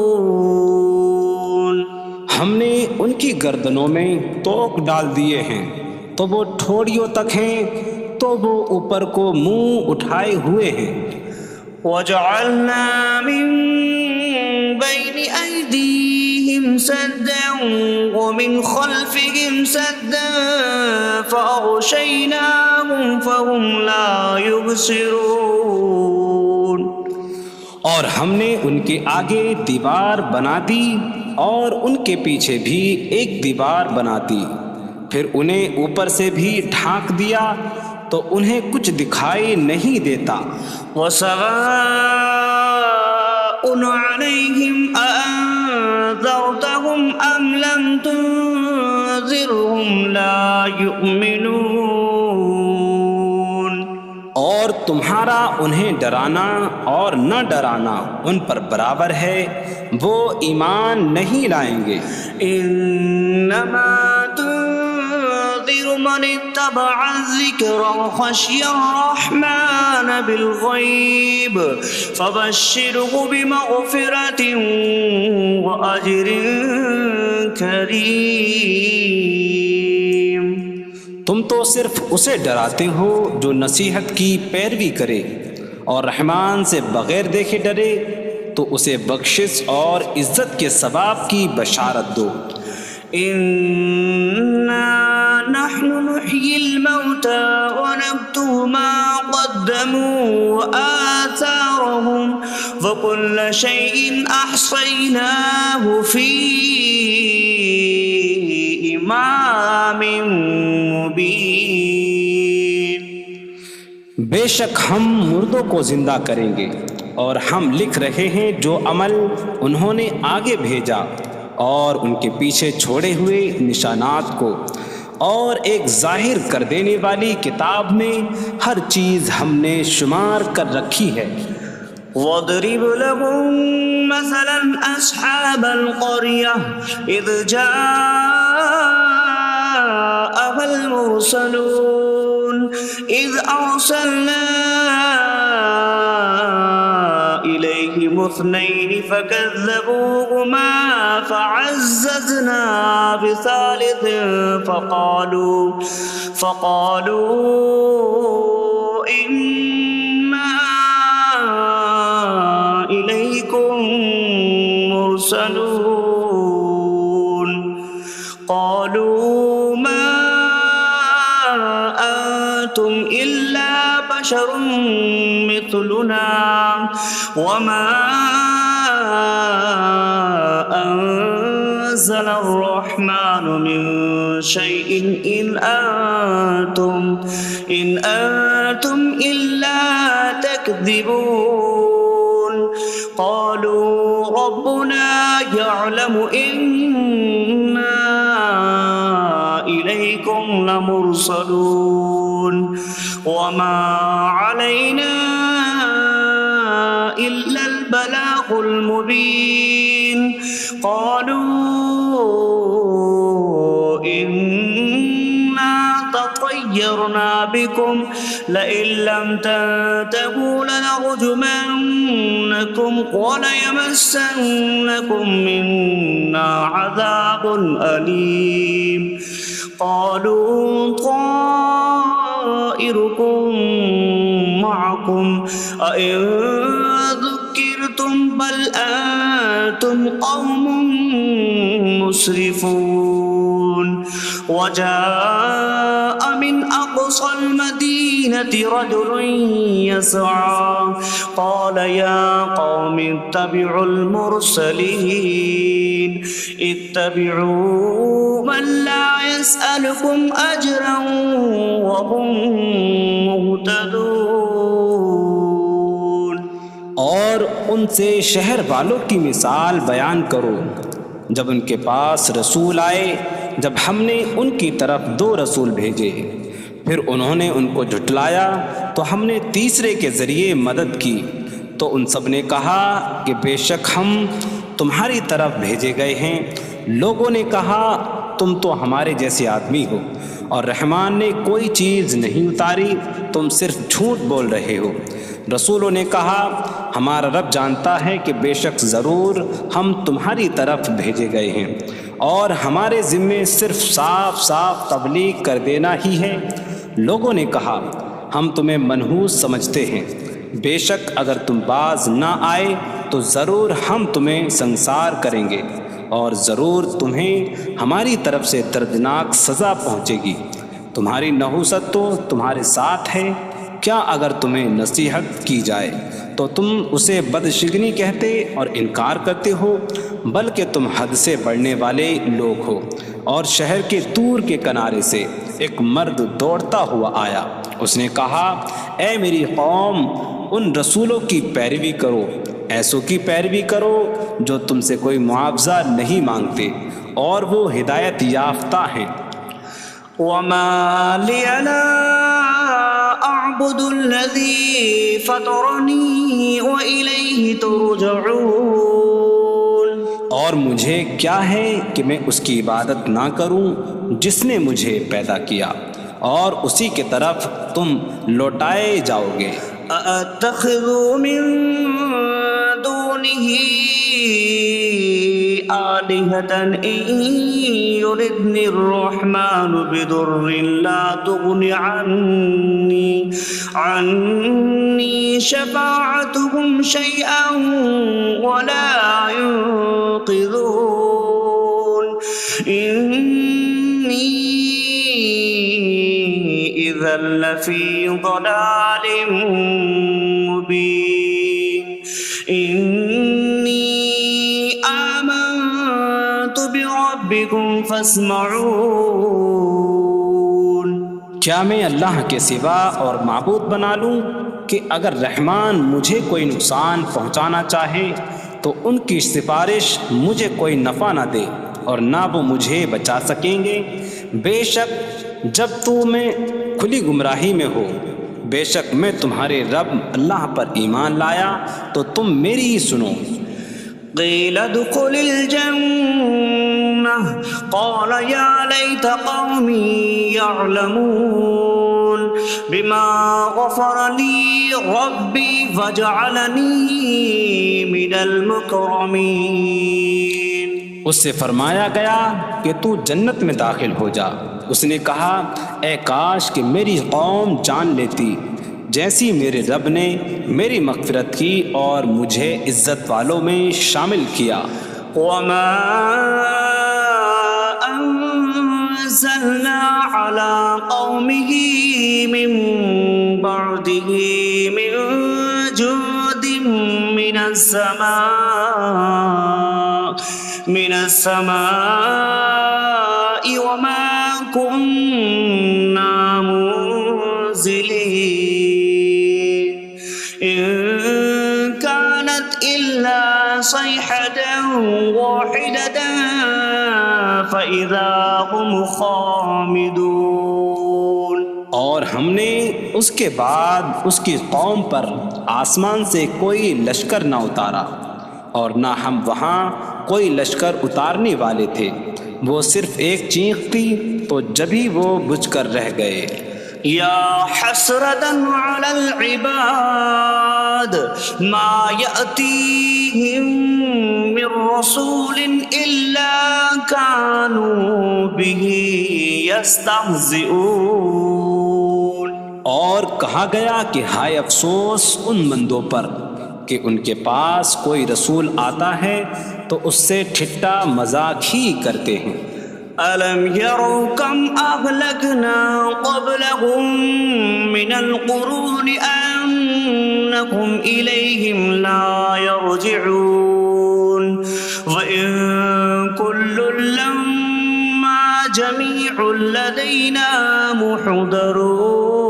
مقمحون. ہم نے ان کی گردنوں میں توق ڈال دیے ہیں تو وہ ٹھوڑیوں تک ہیں تو وہ اوپر کو منہ اٹھائے ہوئے ہیں. وجعلنا من بين أيديهم سدا ومن خلفهم سدا فأغشيناهم فهم لا يبصرون. اور ہم نے ان کے آگے دیوار بنا دی اور ان کے پیچھے بھی ایک دیوار بنا دی، پھر انہیں اوپر سے بھی ڈھانک دیا تو انہیں کچھ دکھائی نہیں دیتا. وسواء عليهم أأنذرتهم أم لم تنذرهم لا يؤمنون. اور تمہارا انہیں ڈرانا اور نہ ڈرانا ان پر برابر ہے، وہ ایمان نہیں لائیں گے. انما تنذر من اتبع الذکر وخشی الرحمن بالغیب فبشره بمغفرة وأجر کریم. تم تو صرف اسے ڈراتے ہو جو نصیحت کی پیروی کرے اور رحمان سے بغیر دیکھے ڈرے تو اسے بخشش اور عزت کے ثواب کی بشارت دو. انا نحن نحيي الموتى ونكتب ما قدموا وآثارهم وكل شيء أحصيناه في إمام مبين. بے شک ہم مردوں کو زندہ کریں گے اور ہم لکھ رہے ہیں جو عمل انہوں نے آگے بھیجا اور ان کے پیچھے چھوڑے ہوئے نشانات کو، اور ایک ظاہر کر دینے والی کتاب میں ہر چیز ہم نے شمار کر رکھی ہے. وَاضْرِبْ لَهُم مَّثَلًا أَصْحَابَ الْقَرْيَةِ إِذْ جَاءَهَا الْمُرْسَلُونَ إِذْ أَرْسَلْنَا إِلَيْهِمُ اثْنَيْنِ فَكَذَّبُوهُمَا فَعَزَّزْنَا بِثَالِثٍ فَقَالُوا إِنَّا إِلَيْكُمْ مُرْسَلُونَ. بشر مثلنا وما أنزل الرحمن من شيء إن أنتم إلا تكذبون قالوا ربنا يعلم إنا إليكم لمرسلون وما علينا إلا البلاغ المبين قالوا إنا تطيرنا بكم لئن لم تنتهوا لنرجمنكم وليمسنكم منا عذاب أليم قالوا طائركم معكم أئن ذكرتم بل أنتم قوم مسرفون وجاء من أقصى المدينة رجل يسعى قال يا قوم اتبعوا المرسلين اتبعوا من لا يسألكم أجرا وهم مهتدون اور ان سے شہر والوں کی مثال بیان کرو جب ان کے پاس رسول آئے جب ہم نے ان کی طرف 2 رسول بھیجے پھر انہوں نے ان کو جھٹلایا تو ہم نے تیسرے کے ذریعے مدد کی تو ان سب نے کہا کہ بے شک ہم تمہاری طرف بھیجے گئے ہیں لوگوں نے کہا تم تو ہمارے جیسے آدمی ہو اور رحمان نے کوئی چیز نہیں اتاری تم صرف جھوٹ بول رہے ہو رسولوں نے کہا ہمارا رب جانتا ہے کہ بے شک ضرور ہم تمہاری طرف بھیجے گئے ہیں اور ہمارے ذمے صرف صاف صاف تبلیغ کر دینا ہی ہے لوگوں نے کہا ہم تمہیں منحوس سمجھتے ہیں بے شک اگر تم باز نہ آئے تو ضرور ہم تمہیں سنسار کریں گے اور ضرور تمہیں ہماری طرف سے دردناک سزا پہنچے گی تمہاری نحوست تو تمہارے ساتھ ہے کیا اگر تمہیں نصیحت کی جائے تو تم اسے بدشگنی کہتے اور انکار کرتے ہو بلکہ تم حد سے بڑھنے والے لوگ ہو اور شہر کے دور کے کنارے سے ایک مرد دوڑتا ہوا آیا اس نے کہا اے میری قوم ان رسولوں کی پیروی کرو ایسوں کی پیروی کرو جو تم سے کوئی معاوضہ نہیں مانگتے اور وہ ہدایت یافتہ ہیں وما لي لا أعبد الذي فطرني وإليه ترجعون اور مجھے کیا ہے کہ میں اس کی عبادت نہ کروں جس نے مجھے پیدا کیا اور اسی کی طرف تم لوٹائے جاؤ گے أأتخذ من دونه آلهة إن يردني الرحمن بضر لا تغن عني شفاعتهم شيئا ولا ينقذون إني إذا لفي ضلال مبين إني آمنت بربكم فاسمعون کیا میں اللہ کے سوا اور معبود بنا لوں کہ اگر رحمان مجھے کوئی نقصان پہنچانا چاہے تو ان کی سفارش مجھے کوئی نفع نہ دے اور نہ وہ مجھے بچا سکیں گے بے شک جب تم کھلی گمراہی میں ہو بے شک میں تمہارے رب اللہ پر ایمان لایا تو تم میری ہی سنو قيل ادخل الجنة قال يا ليت قومي يعلمون بما غفر لي ربي فجعلني من المكرمين اس سے فرمایا گیا کہ تو جنت میں داخل ہو جا اس نے کہا اے کاش کہ میری قوم جان لیتی جیسی میرے رب نے میری مغفرت کی اور مجھے عزت والوں میں شامل کیا وما أنزلنا على قومه من بعد برحمته من جود من السماء وما كنا منزلين إن كانت إلا صيحة واحدة فإذا هم خامدون۔ اور ہم نے اس کے بعد اس کی قوم پر آسمان سے کوئی لشکر نہ اتارا، اور نہ ہم وہاں کوئی لشکر اتارنے والے تھے، وہ صرف ایک چیخ تھی تو جبھی وہ بجھ کر رہ گئے۔ یا حسرتاً علی العباد ما یأتیہم من رسول الا کانوا بہ یستہزئون۔ اور کہا گیا کہ ہائے افسوس ان بندوں پر کہ ان کے پاس کوئی رسول آتا ہے تو اس سے ٹھٹا مذاق ہی کرتے ہیں۔ أَلَمْ يَرَوْا كَمْ أَهْلَكْنَا قَبْلَهُمْ مِنَ الْقُرُونِ أَنَّكُمْ إِلَيْهِمْ لَا يَرْجِعُونَ وَإِن كُلٌّ لَّمَّا جَمِيعٌ لَّدَيْنَا مُحْضَرُونَ۔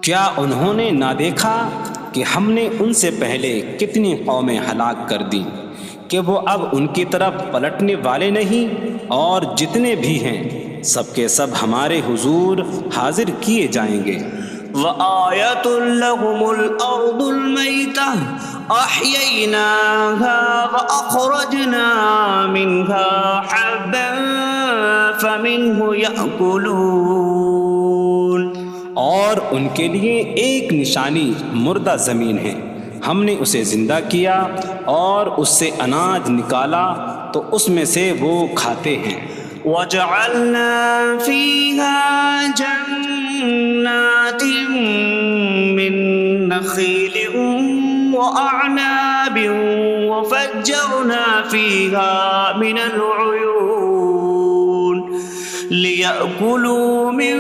کیا انہوں نے نہ دیکھا کہ ہم نے ان سے پہلے کتنی قومیں ہلاک کر دیں کہ وہ اب ان کی طرف پلٹنے والے نہیں، اور جتنے بھی ہیں سب کے سب ہمارے حضور حاضر کیے جائیں گے۔ وَآیَةٌ لَّهُمُ الْأَرْضُ الْمَيْتَةُ أَحْيَيْنَاهَا وَأَخْرَجْنَا مِنْهَا حَبًّا فَمِنْهُ يَأْكُلُونَ۔ اور ان کے لیے ایک نشانی مردہ زمین ہے، ہم نے اسے زندہ کیا اور اس سے اناج نکالا تو اس میں سے وہ کھاتے ہیں۔ وَجَعَلْنَا فِيهَا جَنَّاتٍ مِّن نَّخِيلٍ وَأَعْنَابٍ وَفَجَّرْنَا فِيهَا مِنَ الْعُيُونِ لِيَأْكُلُوا مِن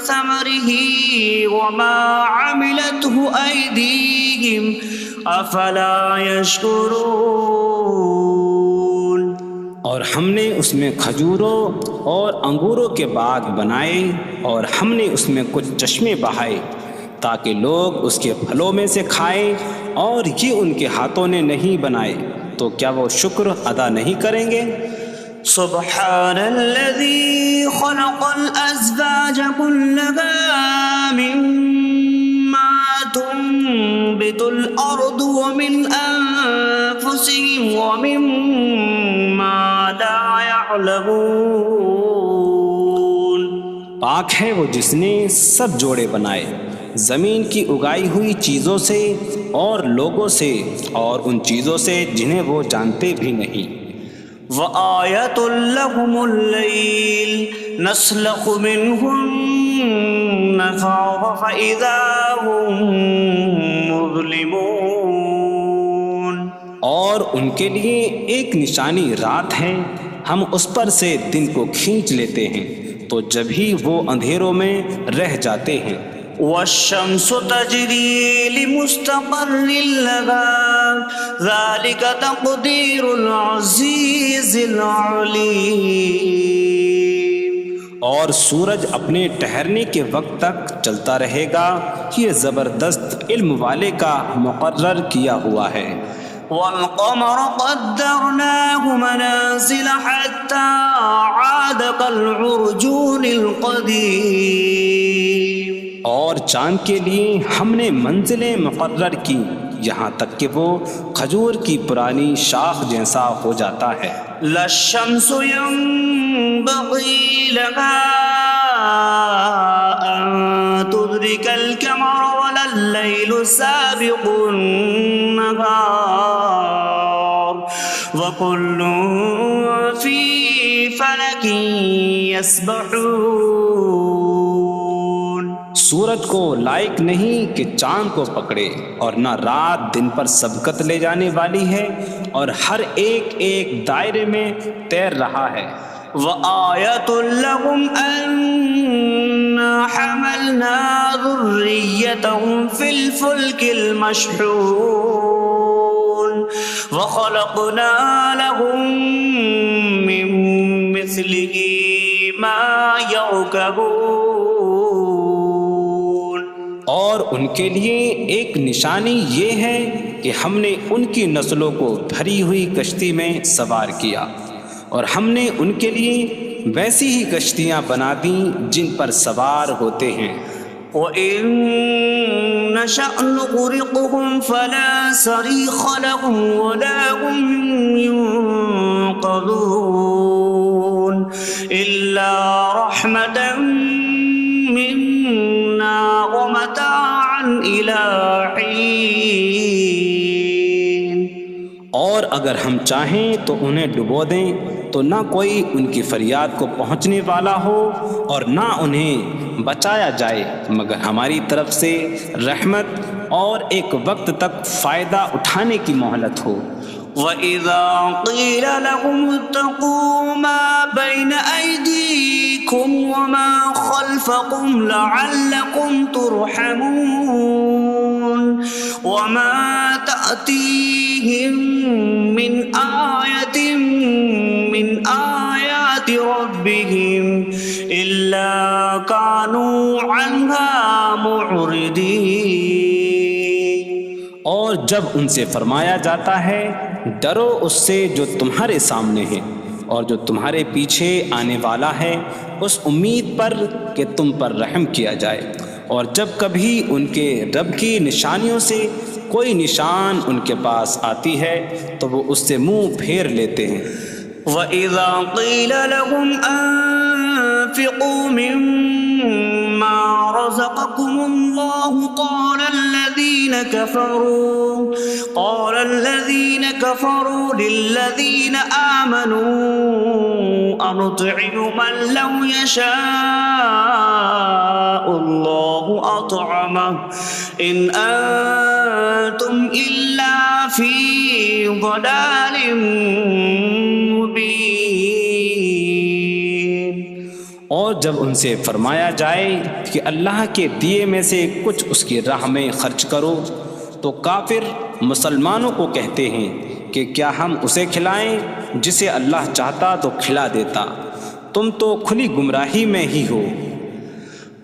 ثَمَرِهِ وَمَا عَمِلَتْهُ أَيْدِيهِمْ أَفَلَا يَشْكُرُونَ۔ اور ہم نے اس میں کھجوروں اور انگوروں کے باغ بنائے، اور ہم نے اس میں کچھ چشمے بہائے تاکہ لوگ اس کے پھلوں میں سے کھائیں، اور یہ ان کے ہاتھوں نے نہیں بنائے، تو کیا وہ شکر ادا نہیں کریں گے؟ سبحان الذي خلق الأزواج كلها مما تنبت الأرض ومن أنفسهم ومما لا يعلمون۔ پاک ہے وہ جس نے سب جوڑے بنائے زمین کی اگائی ہوئی چیزوں سے اور لوگوں سے اور ان چیزوں سے جنہیں وہ جانتے بھی نہیں۔ وَآیَةٌ لَّهُمُ اللَّيْلُ نَسْلَخُ مِنْهُ النَّهَارَ فَإِذَا هُم مُظْلِمُونَ۔ اور ان کے لیے ایک نشانی رات ہے، ہم اس پر سے دن کو کھینچ لیتے ہیں تو جبھی وہ اندھیروں میں رہ جاتے ہیں۔ وَالشَّمْسُ تَجْرِي لِمُسْتَقَرٍّ لَّهَا ذَلِكَ تَقْدِيرُ الْعَزِيزِ الْعَلِيمِ۔ اور سورج اپنے ٹھہرنے کے وقت تک چلتا رہے گا، یہ زبردست علم والے کا مقرر کیا ہوا ہے۔ وَالْقَمَرَ قَدَّرْنَاهُ مَنَازِلَ حَتَّى عَادَ كَالْعُرْجُونِ الْقَدِيمِ۔ اور چاند کے لیے ہم نے منزلیں مقرر کی یہاں تک کہ وہ کھجور کی پرانی شاخ جیسا ہو جاتا ہے۔ لا الشمس ينبغي لها أن تدرك القمر ولا الليل سابق النهار وكل في فلك يسبحون۔ سورج کو لائق نہیں کہ چاند کو پکڑے، اور نہ رات دن پر سبقت لے جانے والی ہے، اور ہر ایک ایک دائرے میں تیر رہا ہے۔ وآية لهم أنا حملنا ذريتهم في الفلك المشحون وخلقنا لهم من مثله ما يركبون۔ اور ان کے لیے ایک نشانی یہ ہے کہ ہم نے ان کی نسلوں کو بھری ہوئی کشتی میں سوار کیا، اور ہم نے ان کے لیے ویسی ہی کشتیاں بنا دیں جن پر سوار ہوتے ہیں۔ وَإِن نَّشَأْ نُغْرِقْهُمْ فَلَا صَرِيخَ لَهُمْ وَلَا هُمْ يُنقَذُونَ إِلَّا رَحْمَةً مِّنَّا وَمَتَاعًا إِلَىٰ حِينٍ۔ اور اگر ہم چاہیں تو انہیں ڈبو دیں تو نہ کوئی ان کی فریاد کو پہنچنے والا ہو اور نہ انہیں بچایا جائے مگر ہماری طرف سے رحمت اور ایک وقت تک فائدہ اٹھانے کی مہلت ہو۔ وَإِذَا قِيلَ لَهُمُ اتَّقُوا مَا بَيْنَ أَيْدِيكُمْ وَمَا خَلْفَكُمْ لَعَلَّكُمْ تُرْحَمُونَ وَمَا تَأْتِيهِم مِّنْ آيَةٍ مِّنْ آيَاتِ رَبِّهِمْ إِلَّا كَانُوا عَنْهَا مُعْرِضِينَ۔ اور جب ان سے فرمایا جاتا ہے ڈرو اس سے جو تمہارے سامنے ہے اور جو تمہارے پیچھے آنے والا ہے، اس امید پر کہ تم پر رحم کیا جائے، اور جب کبھی ان کے رب کی نشانیوں سے کوئی نشان ان کے پاس آتی ہے تو وہ اس سے منہ پھیر لیتے ہیں۔ وَإِذَا قِيلَ لَهُمْ أَنفِقُوا مِمَّا رَزَقَكُمُ اللَّهُ قَالَ الَّذِينَ كَفَرُوا لِلَّذِينَ آمَنُوا أَنُطْعِمُ مَن لَّوْ يَشَاءُ اللَّهُ أَطْعَمَهُ إِنْ أَنتُمْ إِلَّا فِي ضَلَالٍ مبین۔ اور جب ان سے فرمایا جائے کہ اللہ کے دیے میں سے کچھ اس کی راہ میں خرچ کرو تو کافر مسلمانوں کو کہتے ہیں کہ کیا ہم اسے کھلائیں جسے اللہ چاہتا تو کھلا دیتا، تم تو کھلی گمراہی میں ہی ہو۔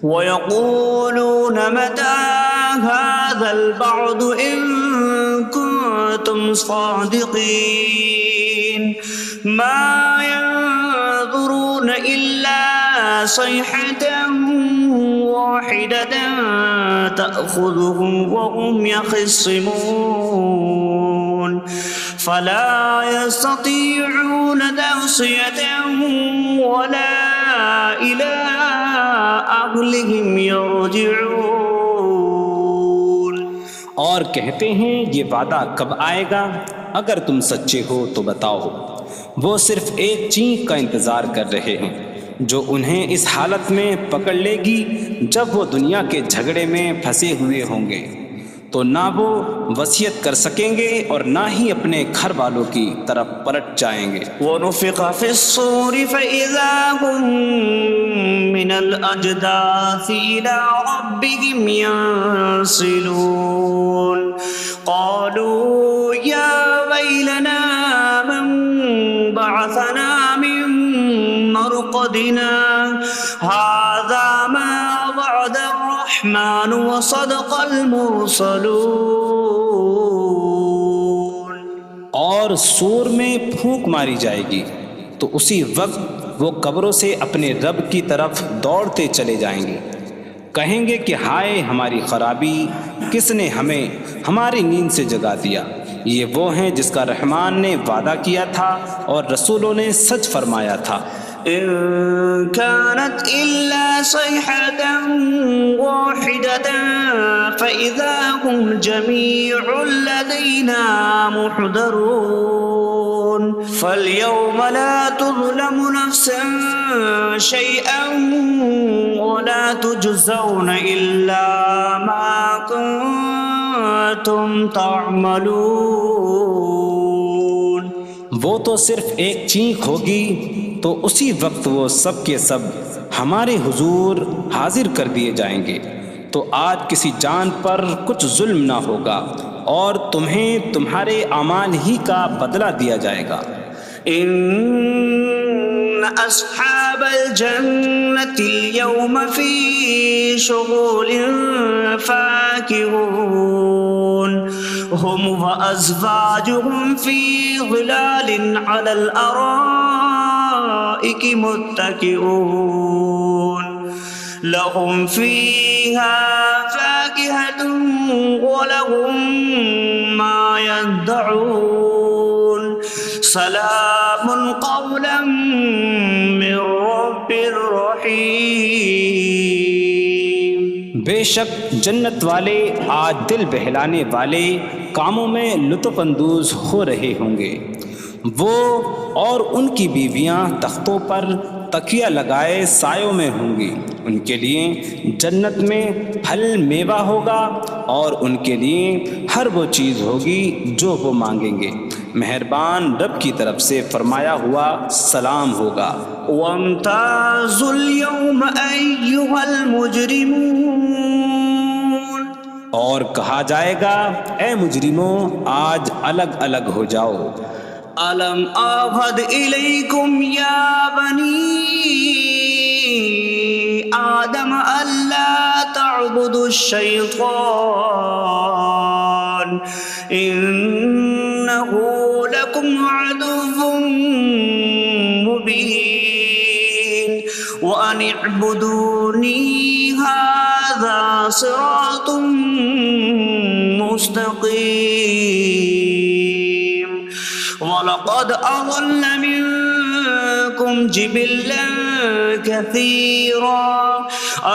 وَيَقُولُونَ مَتَىٰ هَٰذَا الْوَعْدُ إِن كُنتُمْ صَادِقِينَ مَا يَنظُرُونَ إِلَّا صَيْحَةً وَاحِدَةً تَأْخُذُهُمْ وَهُمْ يَخِصِّمُونَ فَلَا يَسْتَطِيعُونَ تَوْصِيَةً وَلَا إِلَىٰ أَهْلِهِمْ يَرْجِعُونَ۔ اور کہتے ہیں یہ وعدہ کب آئے گا؟ اگر تم سچے ہو تو بتاؤ۔ وہ صرف ایک چینخ کا انتظار کر رہے ہیں جو انہیں اس حالت میں پکڑ لے گی جب وہ دنیا کے جھگڑے میں پھنسے ہوئے ہوں گے، تو نہ وہ وصیت کر سکیں گے اور نہ ہی اپنے گھر والوں کی طرف پلٹ جائیں گے۔ وَنُفِخَ فِي الصُّورِ فَإِذَا هُم مِّنَ الْأَجْدَاثِ إِلَىٰ رَبِّهِمْ يَنسِلُونَ قَالُوا يَا وَيْلَنَا مَن بَعَثَنَا مِن مَّرْقَدِنَا هَٰذَا مَا وَعَدَ الرَّحْمَٰنُ وَصَدَقَ الْمُرْسَلُونَ۔ اور سور میں پھونک ماری جائے گی تو اسی وقت وہ قبروں سے اپنے رب کی طرف دوڑتے چلے جائیں گے، کہیں گے کہ ہائے ہماری خرابی، کس نے ہمیں ہماری نیند سے جگا دیا۔ یہ وہ ہیں جس کا رحمان نے وعدہ کیا تھا اور رسولوں نے سچ فرمایا تھا۔ إن كانت إلا صيحة واحدة فإذا هم جميع لدينا محضرون فاليوم لا تظلم نفس شيئا ولا تجزون إلا ما كنتم تعملون۔ وہ تو صرف ایک چینخ ہوگی تو اسی وقت وہ سب کے سب ہمارے حضور حاضر کر دیے جائیں گے۔ تو آج کسی جان پر کچھ ظلم نہ ہوگا اور تمہیں تمہارے اعمال ہی کا بدلہ دیا جائے گا۔ إن أصحاب الجنة اليوم في شغل فاكهون هم وأزواجهم في ظلال على الأرائك متكئون لهم فيها فاكهة ولهم ما يدعون سلام قولا من رب رحیم۔ بے شک جنت والے آج دل بہلانے والے کاموں میں لطف اندوز ہو رہے ہوں گے۔ وہ اور ان کی بیویاں تختوں پر تکیہ لگائے سایوں میں ہوں گی۔ ان کے لیے جنت میں پھل میوہ ہوگا اور ان کے لیے ہر وہ چیز ہوگی جو وہ مانگیں گے۔ مہربان رب کی طرف سے فرمایا ہوا سلام ہوگا۔ وامتازوا اليوم أيها المجرمون، اور کہا جائے گا اے مجرموں آج الگ الگ ہو جاؤ۔ ألم أعهد إليكم يا بني آدم ألا تعبدوا الشيطان إنه لكم عدو مبين وأن اعبدوني هذا صراط مستقيم وَلَقَدْ أَضَلَّ مِنكُمْ جِبِلًّا كَثِيرًا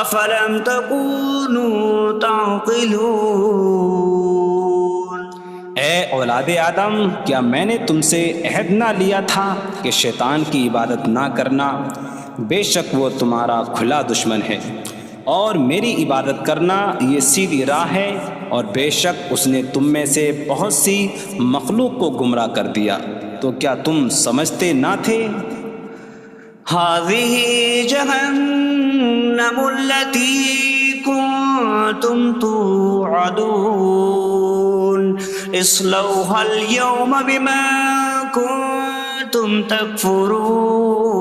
أَفَلَمْ تَكُونُوا تَعْقِلُونَ۔ اے اولاد آدم، کیا میں نے تم سے عہد نہ لیا تھا کہ شیطان کی عبادت نہ کرنا؟ بے شک وہ تمہارا کھلا دشمن ہے، اور میری عبادت کرنا یہ سیدھی راہ ہے، اور بے شک اس نے تم میں سے بہت سی مخلوق کو گمراہ کر دیا، تو کیا تم سمجھتے نہ تھے؟ هذه جهنم التي كنتم توعدون اصلوها اليوم بما كنتم تكفرون۔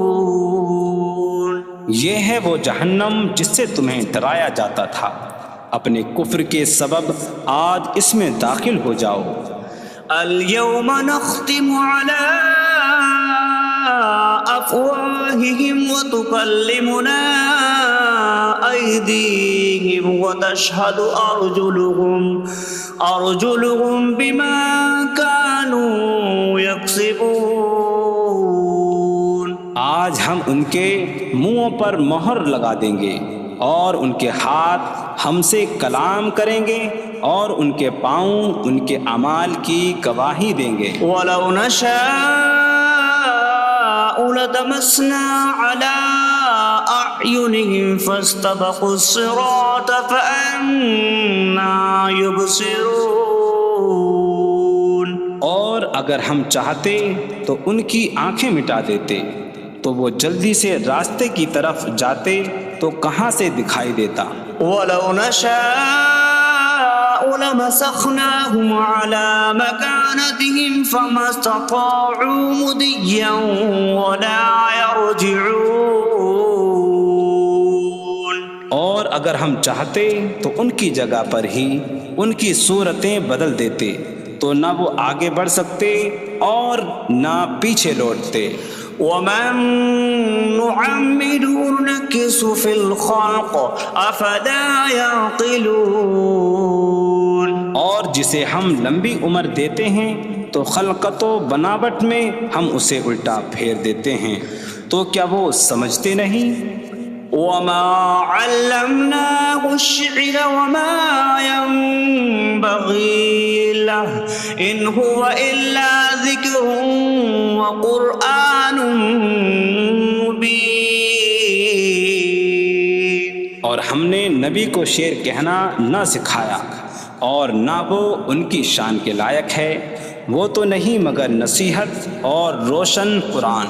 یہ ہے وہ جہنم جس سے تمہیں ڈرایا جاتا تھا، اپنے کفر کے سبب آج اس میں داخل ہو جاؤ۔ اليوم نختم على أفواههم وتكلمنا أيديهم وتشهد أرجلهم بما كانوا يكسبون۔ آج ہم ان کے منہوں پر مہر لگا دیں گے، اور ان کے ہاتھ ہم سے کلام کریں گے، اور ان کے پاؤں ان کے اعمال کی گواہی دیں گے۔ وَلَوْ نَشَاءُ لَطَمَسْنَا عَلَىٰ أَعْيُنِهِمْ فَاسْتَبَقُوا الصِّرَاطَ فَأَنَّىٰ يُبْصِرُونَ۔ اور اگر ہم چاہتے تو ان کی آنکھیں مٹا دیتے، تو وہ جلدی سے راستے کی طرف جاتے تو کہاں سے دکھائی دیتا۔ وَلَوْ نَشَاءُ لَمَسَخْنَاهُمْ عَلَىٰ مَكَانَتِهِمْ فَمَا اسْتَطَاعُوا مُضِيًّا وَلَا يَرْجِعُونَ۔ اور اگر ہم چاہتے تو ان کی جگہ پر ہی ان کی صورتیں بدل دیتے، تو نہ وہ آگے بڑھ سکتے اور نہ پیچھے لوٹتے۔ وَمَن نُّعَمِّرْهُ نُنَكِّسْهُ فِي الْخَلْقِ أَفَلَا يَعْقِلُونَ۔ اور جسے ہم لمبی عمر دیتے ہیں تو خلقت و بناوٹ میں ہم اسے الٹا پھیر دیتے ہیں، تو کیا وہ سمجھتے نہیں؟ وَمَا عَلَّمْنَاهُ الشِّعْرَ وَمَا يَنبَغِي لَهُ إِنْ هُوَ إِلَّا ذِكْرٌ وَقُرْآنٌ مُّبِينٌ۔ اور ہم نے نبی کو شعر کہنا نہ سکھایا، اور نہ وہ ان کی شان کے لائق ہے، وہ تو نہیں مگر نصیحت اور روشن قرآن۔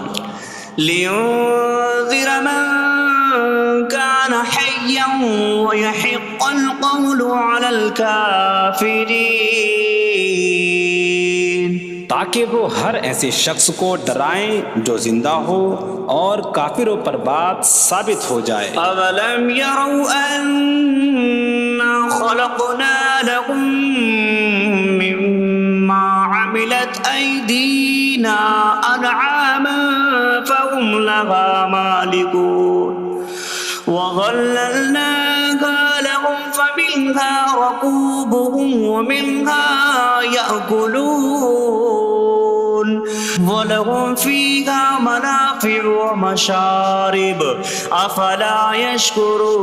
لينذر من كان حيا ويحق القول على الكافرين، تاکہ وہ ہر ایسے شخص کو ڈرائیں جو زندہ ہو اور کافروں پر بات ثابت ہو جائے۔ أَوَلَمْ يَرَوْا أَنَّا خَلَقْنَا لَهُم مِّمَّا عَمِلَتْ أَيْدِينَا أَنْعَامًا فَهُمْ لَهَا مَالِكُونَ وَظَلَّلْنَاهَا لَهُمْ فَمِنْهَا رَكُوبُهُمْ وَمِنْهَا يَأْكُلُونَ وَلَهُمْ فِيهَا مَنَافِعُ وَمَشَارِبُ أَفَلَا يَشْكُرُونَ۔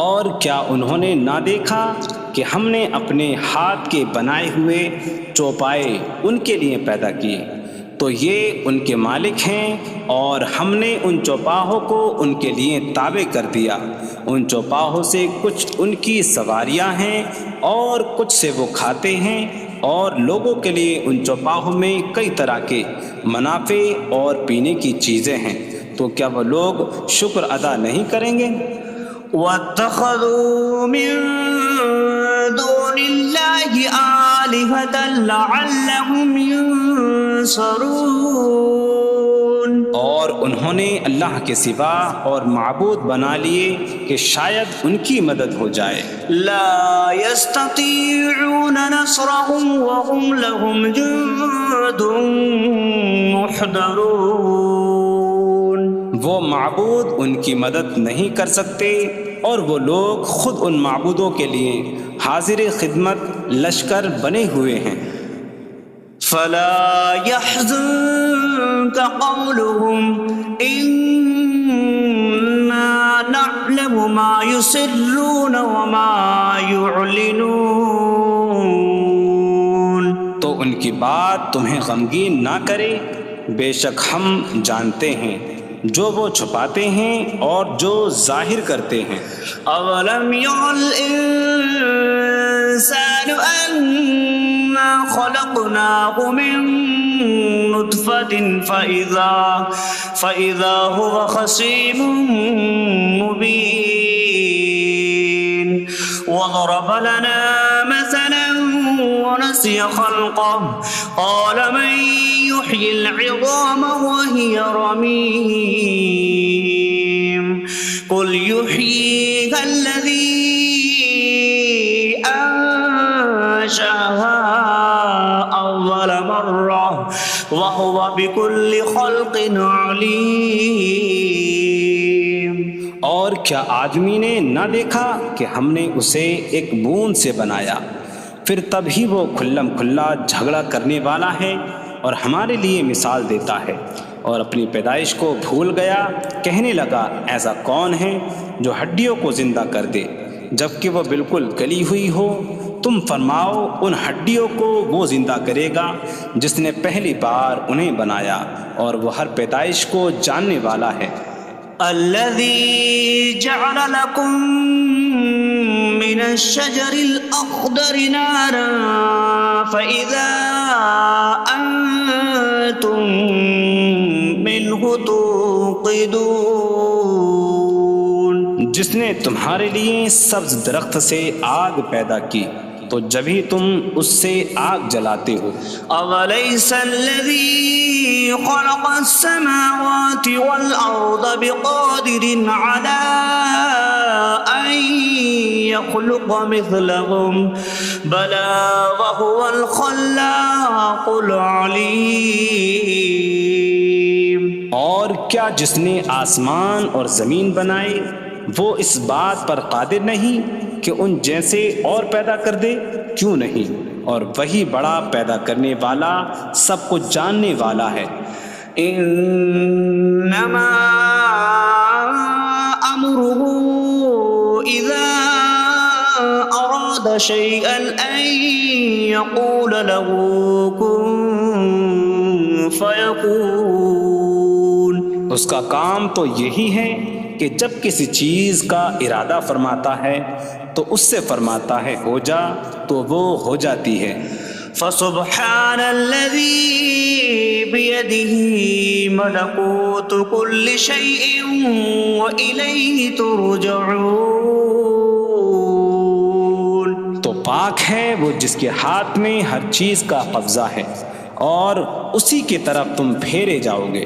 اور کیا انہوں نے نہ دیکھا کہ ہم نے اپنے ہاتھ کے بنائے ہوئے چوپائے ان کے لیے پیدا کیے، تو یہ ان کے مالک ہیں، اور ہم نے ان چوپاہوں کو ان کے لیے تابع کر دیا۔ ان چوپاہوں سے کچھ ان کی سواریاں ہیں اور کچھ سے وہ کھاتے ہیں، اور لوگوں کے لیے ان چوپاہوں میں کئی طرح کے منافع اور پینے کی چیزیں ہیں، تو کیا وہ لوگ شکر ادا نہیں کریں گے؟ وَاتَّخَذُوا مِن دُونِ اللَّهِ آلِهَةً لَعَلَّهُمْ يُنصَرُونَ، اور انہوں نے اللہ کے سوا اور معبود بنا لیے کہ شاید ان کی مدد ہو جائے۔ لَا يَسْتَطِيعُونَ نَصْرَهُمْ وَهُمْ لَهُمْ جُندٌ مُحْضَرُونَ، وہ معبود ان کی مدد نہیں کر سکتے، اور وہ لوگ خود ان معبودوں کے لیے حاضر خدمت لشکر بنے ہوئے ہیں۔ فَلَا يَحْزُنكَ قَوْلُهُمْ إِنَّا نَعْلَمُ مَا يُسِرُّونَ وَمَا يُعْلِنُونَ، تو ان کی بات تمہیں غمگین نہ کرے، بے شک ہم جانتے ہیں جو وہ چھپاتے ہیں اور جو ظاہر کرتے ہیں۔ أَوَلَمْ يَرَ الْإِنسَانُ أَنَّا خَلَقْنَاهُ مِن نُّطْفَةٍ فَإِذَا هُوَ خَصِيمٌ مُّبِينٌ وَضَرَبَ لَنَا مَثَلًا وَنَسِيَ خَلْقَهُ قَالَ مَن يُحْيِي الْعِظَامَ وَهِيَ رَمِيمٌ قُلْ يُحْيِيهَا الَّذِي أَنشَأَهَا أَوَّلَ مَرَّةٍ وَهُوَ بِكُلِّ خَلْقٍ عَلِيمٌ۔ اور کیا آدمی نے نہ دیکھا کہ ہم نے اسے ایک بوند سے بنایا، پھر تب ہی وہ کھلم کھلا جھگڑا کرنے والا ہے اور ہمارے لیے مثال دیتا ہے، اور اپنی پیدائش کو بھول گیا، کہنے لگا ایسا کون ہے جو ہڈیوں کو زندہ کر دے جبکہ وہ بالکل گلی ہوئی ہو؟ تم فرماؤ ان ہڈیوں کو وہ زندہ کرے گا جس نے پہلی بار انہیں بنایا، اور وہ ہر پیدائش کو جاننے والا ہے۔ الذي جعل لكم من الشجر الأخضر نارا فإذا أنتم منه توقدون، جس نے تمہارے لیے سبز درخت سے آگ پیدا کی تو جب ہی تم اس سے آگ جلاتے ہو۔ أَوَلَيْسَ الَّذِي خَلَقَ السَّمَاوَاتِ وَالْأَرْضَ بِقَادِرٍ عَلَىٰ أَن يَخْلُقَ مِثْلَهُم بَلَىٰ وَهُوَ الْخَلَّاقُ الْعَلِيمُ۔ اور کیا جس نے آسمان اور زمین بنائے وہ اس بات پر قادر نہیں کہ ان جیسے اور پیدا کر دے؟ کیوں نہیں، اور وہی بڑا پیدا کرنے والا سب کچھ جاننے والا ہے۔ انما امره اذا اراد شيئا ان يقول له كن فيكون، اس کا کام تو یہی ہے کہ جب کسی چیز کا ارادہ فرماتا ہے تو اس سے فرماتا ہے ہو جا، تو وہ ہو جاتی ہے۔ فسبحان الذي بيده ملكوت كل شيء وإليه ترجعون. تو پاک ہے وہ جس کے ہاتھ میں ہر چیز کا قبضہ ہے اور اسی کی طرف تم پھیرے جاؤ گے.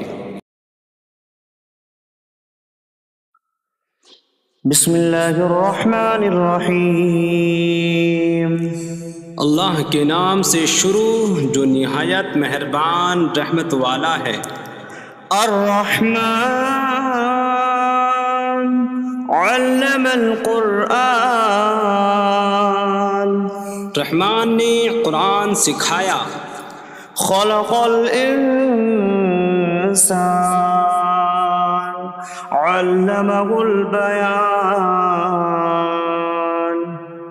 بسم اللہ الرحمن الرحیم. اللہ کے نام سے شروع جو نہایت مہربان رحمت والا ہے. الرحمن علم القرآن. رحمان نے قرآن سکھایا. خلق الانسان علمہ البیان.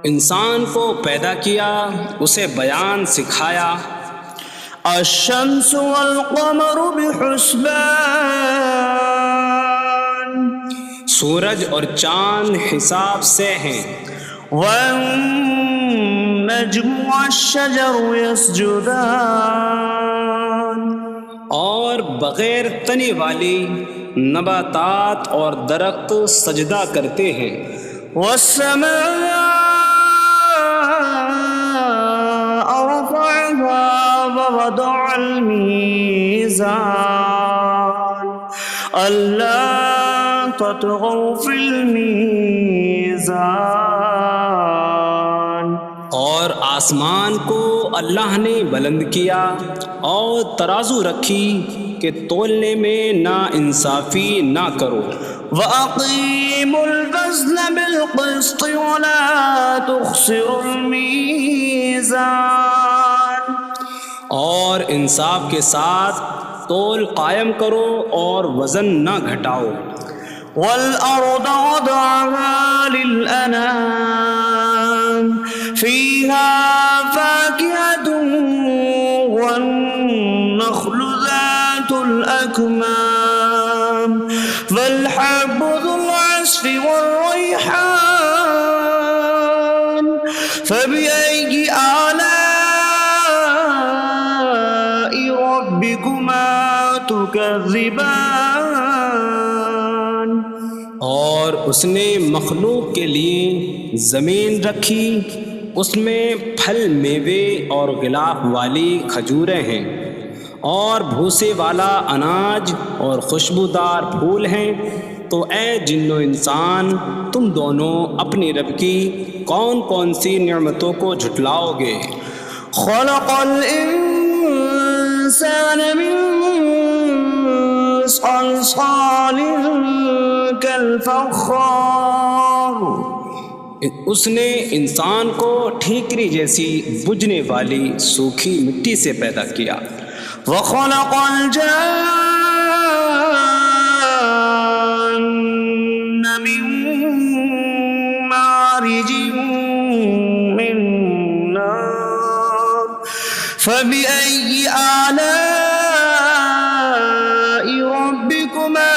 انسان کو پیدا کیا اسے بیان سکھایا. الشمس والقمر بحسبان. سورج اور چاند حساب سے ہیں. والنجم والشجر يسجدان. اور بغیر تنے والی نباتات اور درخت سجدہ کرتے ہیں. والسماء رفعها ووضع الميزان ألا تطغوا في الميزان. اور آسمان کو اللہ نے بلند کیا اور ترازو رکھی کہ تولنے میں نا انصافی نہ کرو. وَأَقِيمُوا الْوَزْنَ بِالْقِسْطِ وَلَا تُخْسِرُوا الْمِيزَانَ. اور انصاف کے ساتھ تول قائم کرو اور وزن نہ گھٹاؤ. وَالْأَرْضَ وَضَعَهَا لِلْأَنَامِ فِيهَا فَاكِهَةٌ وَالنَّخْلُ ذَاتُ الْأَكْمَامِ وَالْحَبُّ ذُو الْعَصْفِ وَالرَّيْحَانُ فَبِأَيِّ آلَاءِ رَبِّكُمَا تُكَذِّبَانِ. اور اس نے مخلوق کے لیے زمین رکھی، اس میں پھل میوے اور غلاف والی کھجوریں ہیں اور بھوسے والا اناج اور خوشبودار پھول ہیں. تو اے جن و انسان تم دونوں اپنی رب کی کون کون سی نعمتوں کو جھٹلاؤ گے. خلق الانسان من صلصال کالفخار. اس نے انسان کو ٹھیکری جیسی بجھنے والی سوکھی مٹی سے پیدا کیا. وخلق الجان من مارج من نار فبأي آلاء ربكما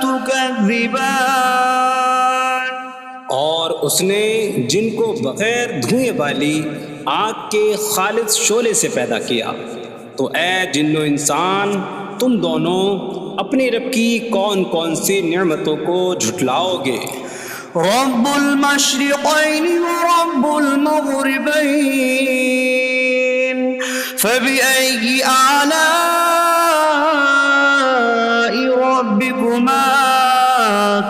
تكذبان. اور اس نے جن کو بغیر دھوئیں والی آگ کے خالص شعلے سے پیدا کیا. تو اے جن و انسان تم دونوں اپنی رب کی کون کون سی نعمتوں کو جھٹلاؤ گے. رب المشرقین ورب المغربین فبأي آلاء ربكما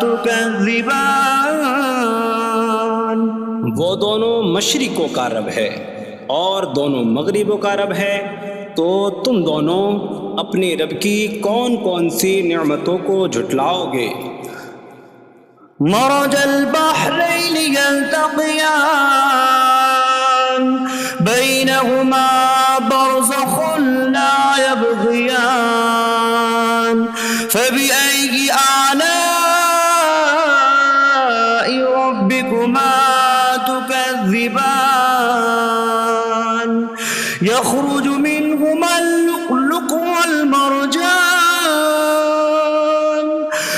تكذبان. وہ دونوں مشرقوں کا رب ہے اور دونوں مغربوں کا رب ہے. تو تم دونوں اپنی رب کی کون کون سی نعمتوں کو جھٹلاؤ گے. مرج البحرین یلتقیان بینہما برزخ لا یبغیان فبأي آلاء ربكما تكذبان. يخرج منهما اللؤلؤ والمرجان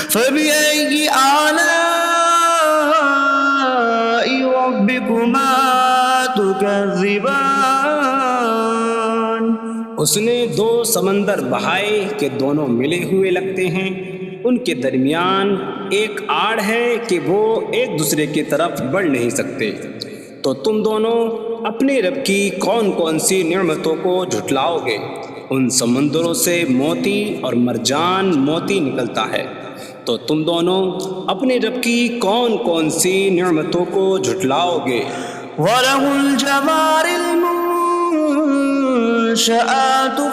فبأي آلاء ربكما تكذبان. اس نے 2 سمندر بہائے کہ دونوں ملے ہوئے لگتے ہیں، ان کے درمیان ایک آڑ ہے کہ وہ ایک دوسرے کی طرف بڑھ نہیں سکتے، تو تم دونوں اپنے رب کی کون کون سی نعمتوں کو جھٹلاؤ گے؟ ان سمندروں سے موتی اور مرجان موتی نکلتا ہے، تو تم دونوں اپنے رب کی کون کون سی نعمتوں کو جھٹلاؤ گے؟ وَلَهُ الْجَوَارِ الْمُنشَآتُ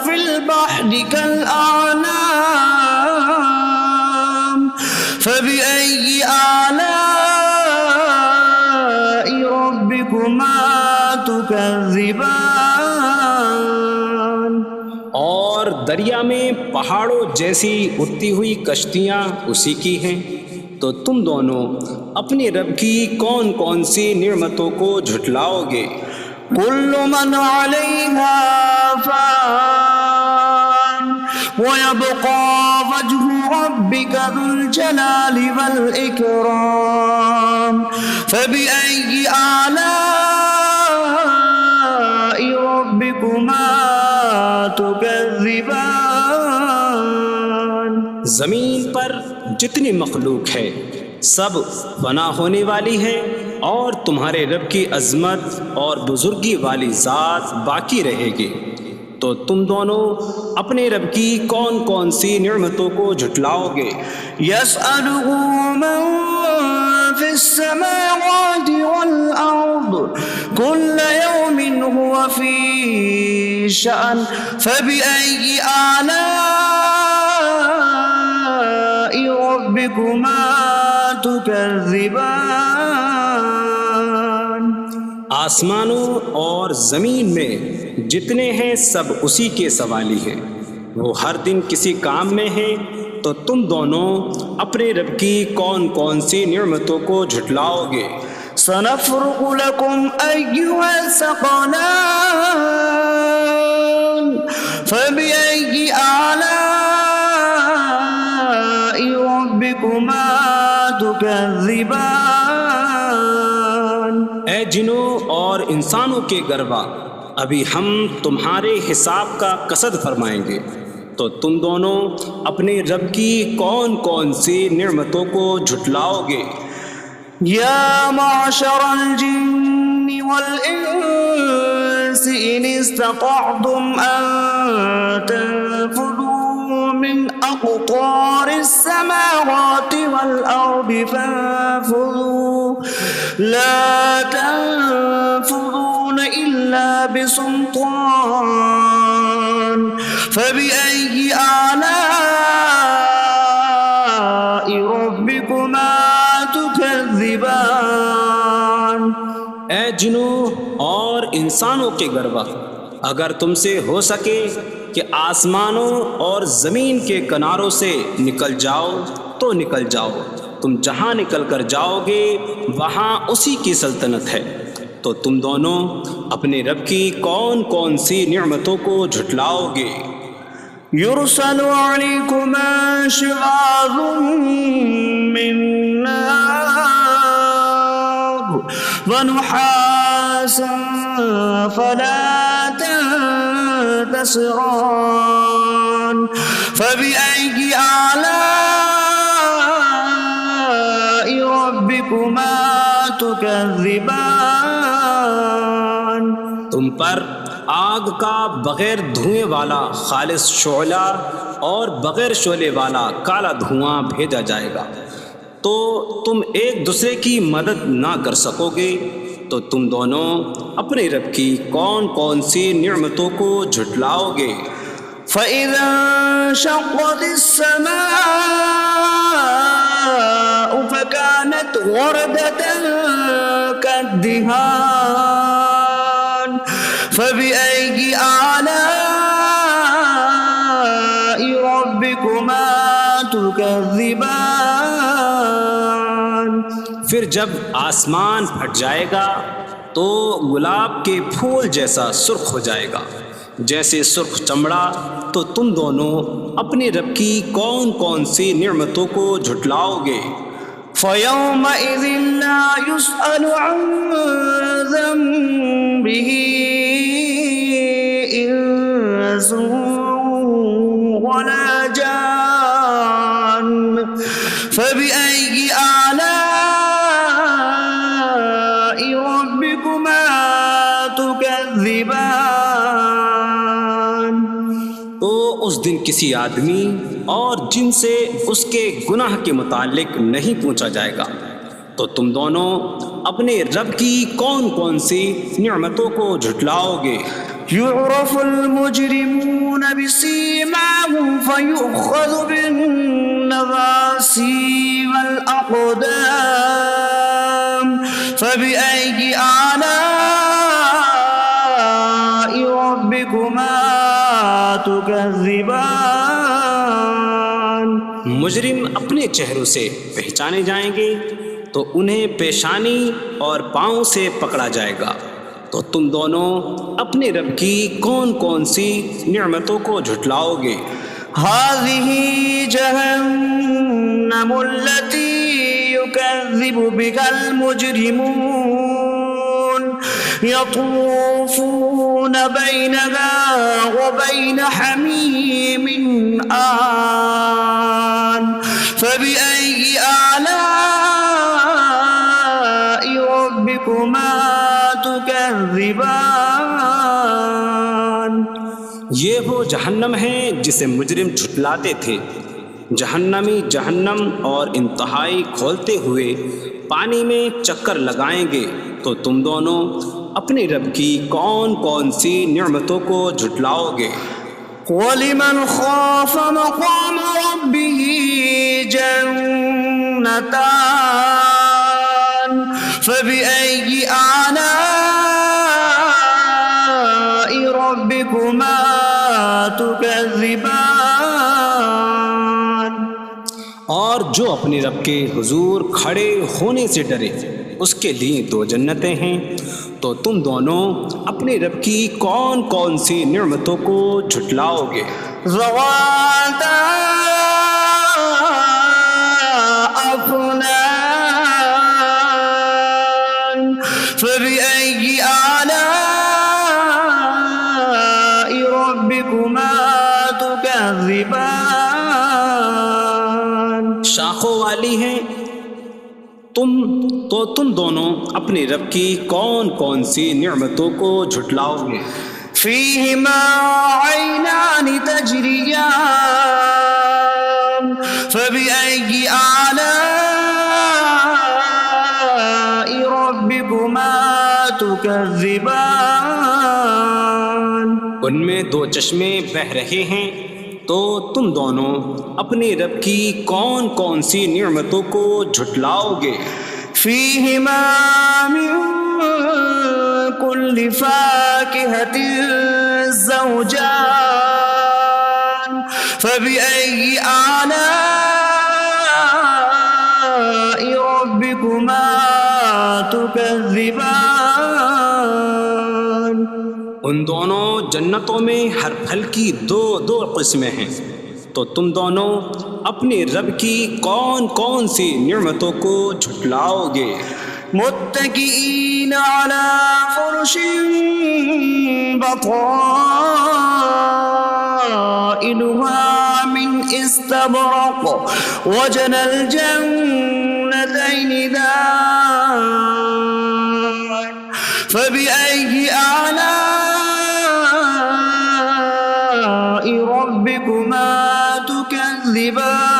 فِي الْبَحْرِ كَالْأَعْلَامِ فَبِأَيِّ آلَاءِ رَبِّكُمَا تُكَذِّبَانِ۔ اور دریا میں پہاڑوں جیسی اڑتی ہوئی کشتیاں اسی کی ہیں، تو تم دونوں اپنے رب کی کون کون سی نعمتوں کو جھٹلاؤ گے؟ كل من عليها فان ويبقى وجه ربك ذو الجلال والإكرام فبأي آلاء ربكما تكذبان۔ زمین پر جتنی مخلوق ہے سب فنا ہونے والی ہے، اور تمہارے رب کی عظمت اور بزرگی والی ذات باقی رہے گی، تو تم دونوں اپنے رب کی کون کون سی نعمتوں کو جھٹلاؤ گے؟ يسأله من في السماوات والأرض كل يوم هو في شأن فبأي آلاء ربكما تكذبان۔ آسمانوں اور زمین میں جتنے ہیں سب اسی کے سوالی ہیں، وہ ہر دن کسی کام میں ہیں، تو تم دونوں اپنے رب کی کون کون سی نعمتوں کو جھٹلاؤ گے؟ سنفرغ لكم أيها الثقلان فبأي آلاء ربكما تكذبان۔ اے جنوں اور انسانوں کے گربا، ابھی ہم تمہارے حساب کا قصد فرمائیں گے، تو تم دونوں اپنے رب کی کون کون سی نعمتوں کو جھٹلاؤ گے؟ يا معشر الجن والإنس إن استطعتم أن تنفذوا من أقطار السماوات والأرض فانفذوا لا تنفذون إلا بسلطان فبأي آلاء ربكما تكذبان۔ اے جنوں اور انسانوں کے گربا، اگر تم سے ہو سکے کہ آسمانوں اور زمین کے کناروں سے نکل جاؤ تو نکل جاؤ، تم جہاں نکل کر جاؤ گے وہاں اسی کی سلطنت ہے، تو تم دونوں اپنے رب کی کون کون سی نعمتوں کو جھٹلاؤ گے؟ يرسل عليكما شواظ من نار ونحاسا فلا تنتصران فبأي آلاء ربكما تكذبان۔ تم پر آگ کا بغیر دھوئیں والا خالص شعلہ اور بغیر شعلے والا کالا دھواں بھیجا جائے گا، تو تم ایک دوسرے کی مدد نہ کر سکو گے، تو تم دونوں اپنے رب کی کون کون سی نعمتوں کو جھٹلاؤ گے؟ فَإِذَا انشَقَّتِ السَّمَاءُ فَكَانَتْ وَرْدَةً كَالدِّهَانِ فَبِأَيِّ آلَاءِ رَبِّكُمَا تُكَذِّبَانِ۔ پھر جب آسمان پھٹ جائے گا تو گلاب کے پھول جیسا سرخ ہو جائے گا، جیسے سرخ چمڑا، تو تم دونوں اپنے رب کی کون کون سی نعمتوں کو جھٹلاؤ گے؟ فَيَوْمَئِذٍ لَا يُسْأَلُ عَنْ ذَنبِهِ إِنسٌ ولا جان فبأي آلاء ربكما تكذبان. تو اس دن کسی آدمی اور جن سے اس کے گناہ کے متعلق نہیں پوچھا جائے گا، تو تم دونوں اپنے رب کی کون کون سی نعمتوں کو جھٹلاؤ گے؟ يعرف المجرمون بسيماهم فيؤخذ بالنواصي والأقدام فبأي آلاء ربكما تكذبان. مجرم اپنے چہروں سے پہچانے جائیں گے تو انہیں پیشانی اور پاؤں سے پکڑا جائے گا. تو تم دونوں اپنے رب کی کون کون سی نعمتوں کو جھٹلاؤ گے؟ هذه جهنم التي يكذب بها المجرمون يطوفون بينها وبين حميم آن فبأي آلاء ربكما تكذبان. یہ وہ جہنم ہے جسے مجرم جھٹلاتے تھے. جہنمی جہنم اور انتہائی کھولتے ہوئے پانی میں چکر لگائیں گے. تو تم دونوں اپنے رب کی کون کون سی نعمتوں کو جھٹلاؤ گے؟ وَلِمَنْ خَافَ مَقَامَ رَبِّهِ جَنَّتَانِ فَبِأَيِّ آلَاءِ رَبِّكُمَا تُكَذِّبَانِ. اور جو اپنے رب کے حضور کھڑے ہونے سے ڈرے اس کے لیے دو جنتیں ہیں. تو تم دونوں اپنے رب کی کون کون سی نعمتوں کو جھٹلاؤ گے؟ ذواتا أفنان فبأي آلاء ربكما تكذبان. شاخوں والی ہیں. تم دونوں اپنے رب کی کون کون سی نعمتوں کو جھٹلاؤ گے؟ فيهما عينان تجريان فبأي آلاء ربكما تكذبان. ان میں دو چشمے بہہ رہے ہیں. تو تم دونوں اپنے رب کی کون کون سی نعمتوں کو جھٹلاؤ گے؟ فيهما من كل فاكهة زوجان فبأي آلاء ربكما تكذبان. ان دونوں جنتوں میں ہر پھل کی دو قسمیں ہیں. تو تم دونوں اپنے رب کی کون کون سی نعمتوں کو جھٹلاؤ گے؟ متكئين على فرش بطائنها من استبرق وجنى الجنتين دان فبأي آلاء ربكما تكذبان.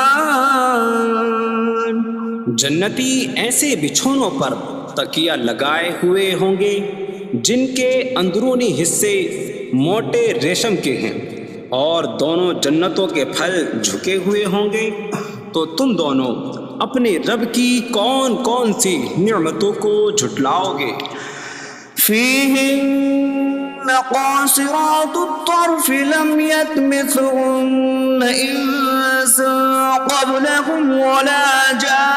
جنتی ایسے بچھونوں پر تکیہ لگائے ہوئے ہوں گے جن کے اندرونی حصے موٹے ریشم کے ہیں، اور دونوں جنتوں کے پھل جھکے ہوئے ہوں گے. تو تم دونوں اپنے رب کی کون کون سی نعمتوں کو جھٹلاؤ گے؟ فيهن قاصرات الطرف لم يطمثهن إنس قبلهم ولا جان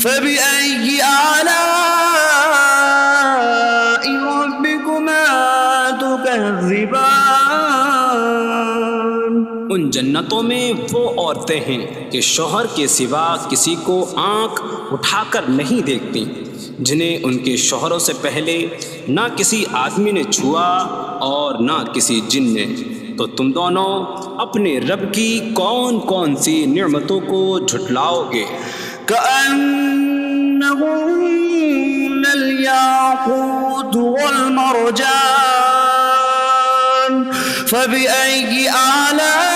فبأي آلاء ربكما تكذبان. ان جنتوں جنتوں میں وہ عورتیں ہیں کہ شوہر کے سوا کسی کو آنکھ اٹھا کر نہیں دیکھتی، جنہیں ان کے شوہروں سے پہلے نہ کسی آدمی نے چھوا اور نہ کسی جن نے۔ تو تم دونوں اپنے رب کی کون کون سی نعمتوں کو جھٹلاؤ گے؟ كأنهن الياقوت والمرجان فبأي آلاء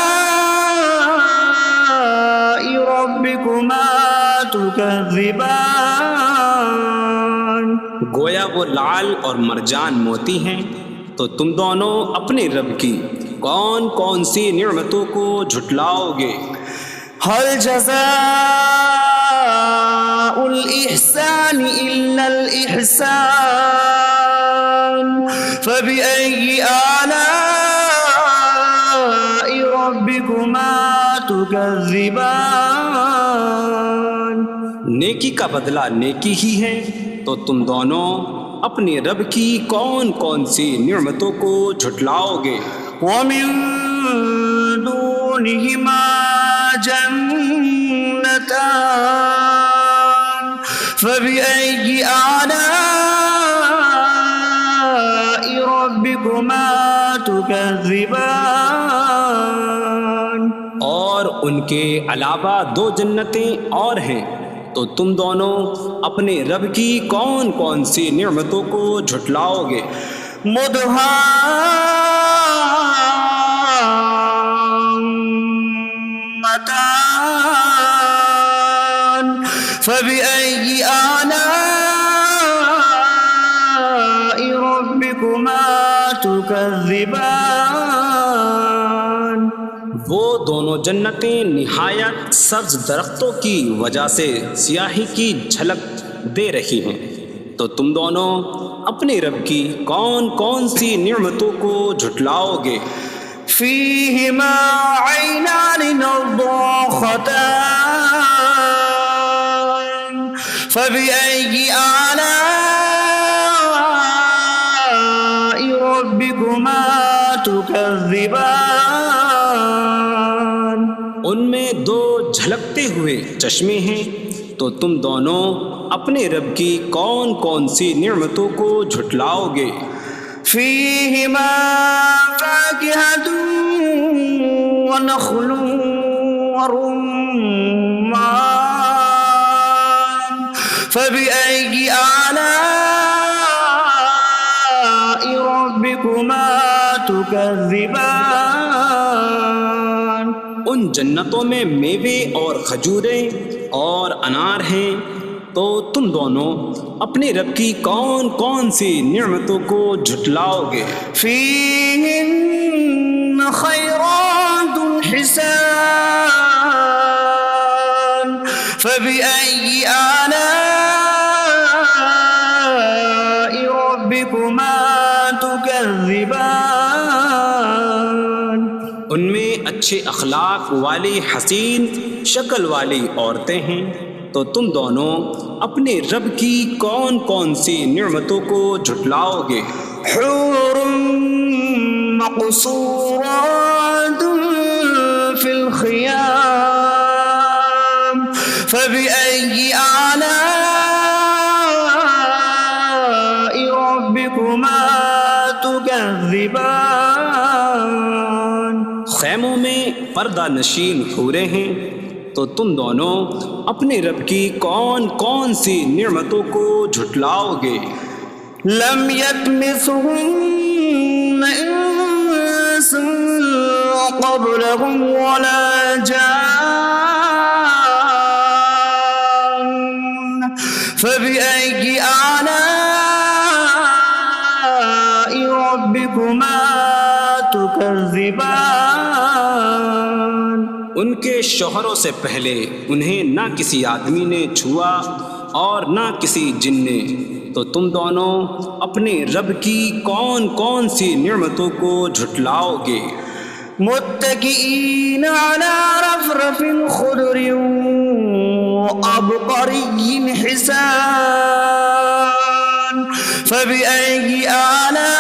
ربكما تكذبان؟ گویا وہ لعل اور مرجان موتی ہیں۔ تو تم دونوں اپنے رب کی کون کون سی نعمتوں کو جھٹلاؤ گے؟ هل جزاء الإحسان إلا الإحسان فبأي آلاء ربكما تكذبان؟ نیکی کا بدلہ نیکی ہی ہے، تو تم دونوں اپنے رب کی کون کون سی نعمتوں کو جھٹلاؤ گے؟ ومن دونهما جنتان فبأي آلاء ربكما تكذبان؟ اور ان کے علاوہ دو جنتیں اور ہیں، تو تم دونوں اپنے رب کی کون کون سی نعمتوں کو جھٹلاؤ گے؟ مدهامتان فبأي آلاء ربكما تكذبان؟ وہ دونوں جنتیں نہایت سبز درختوں کی وجہ سے سیاہی کی جھلک دے رہی ہیں، تو تم دونوں اپنے رب کی کون کون سی نعمتوں کو جھٹلاؤ گے؟ فيهما عينان نضاختان فبأي آلاء ربكما تكذبان؟ ان میں دو جھلکتے ہوئے چشمے ہیں، تو تم دونوں اپنے رب کی کون کون سی نعمتوں کو جھٹلاؤ گے؟ فيهما فاكهة ونخل ورمان فبأي آلاء ربكما تكذبان؟ ان جنتوں میں میوے اور کھجوریں اور انار ہیں، تو تم دونوں اپنے رب کی کون کون سی نعمتوں کو جھٹلاؤ گے؟ فيهن خيرات حسان فبأي آلاء ربكما تكذبان؟ ان میں اچھے اخلاق والی حسین شکل والی عورتیں ہیں، تو تم دونوں اپنے رب کی کون کون سی نعمتوں کو جھٹلاؤ گے؟ حور مقصورات في الخيام فبأي آلاء ربكما تكذبان؟ خیموں میں پردہ نشین حوریں ہیں، تو تم دونوں اپنے رب کی کون کون سی نعمتوں کو جھٹلاؤ گے؟ لم يطمثهن انس قبلهم ولا جان فبأي آلاء ربكما تكذبان؟ ان کے شوہروں سے پہلے انہیں نہ کسی آدمی نے چھوا اور نہ کسی جن نے، تو تم دونوں اپنے رب کی کون کون سی نعمتوں کو جھٹلاؤ گے؟ متكئين على رفرف خضر وعبقري حسان فبأي آلاء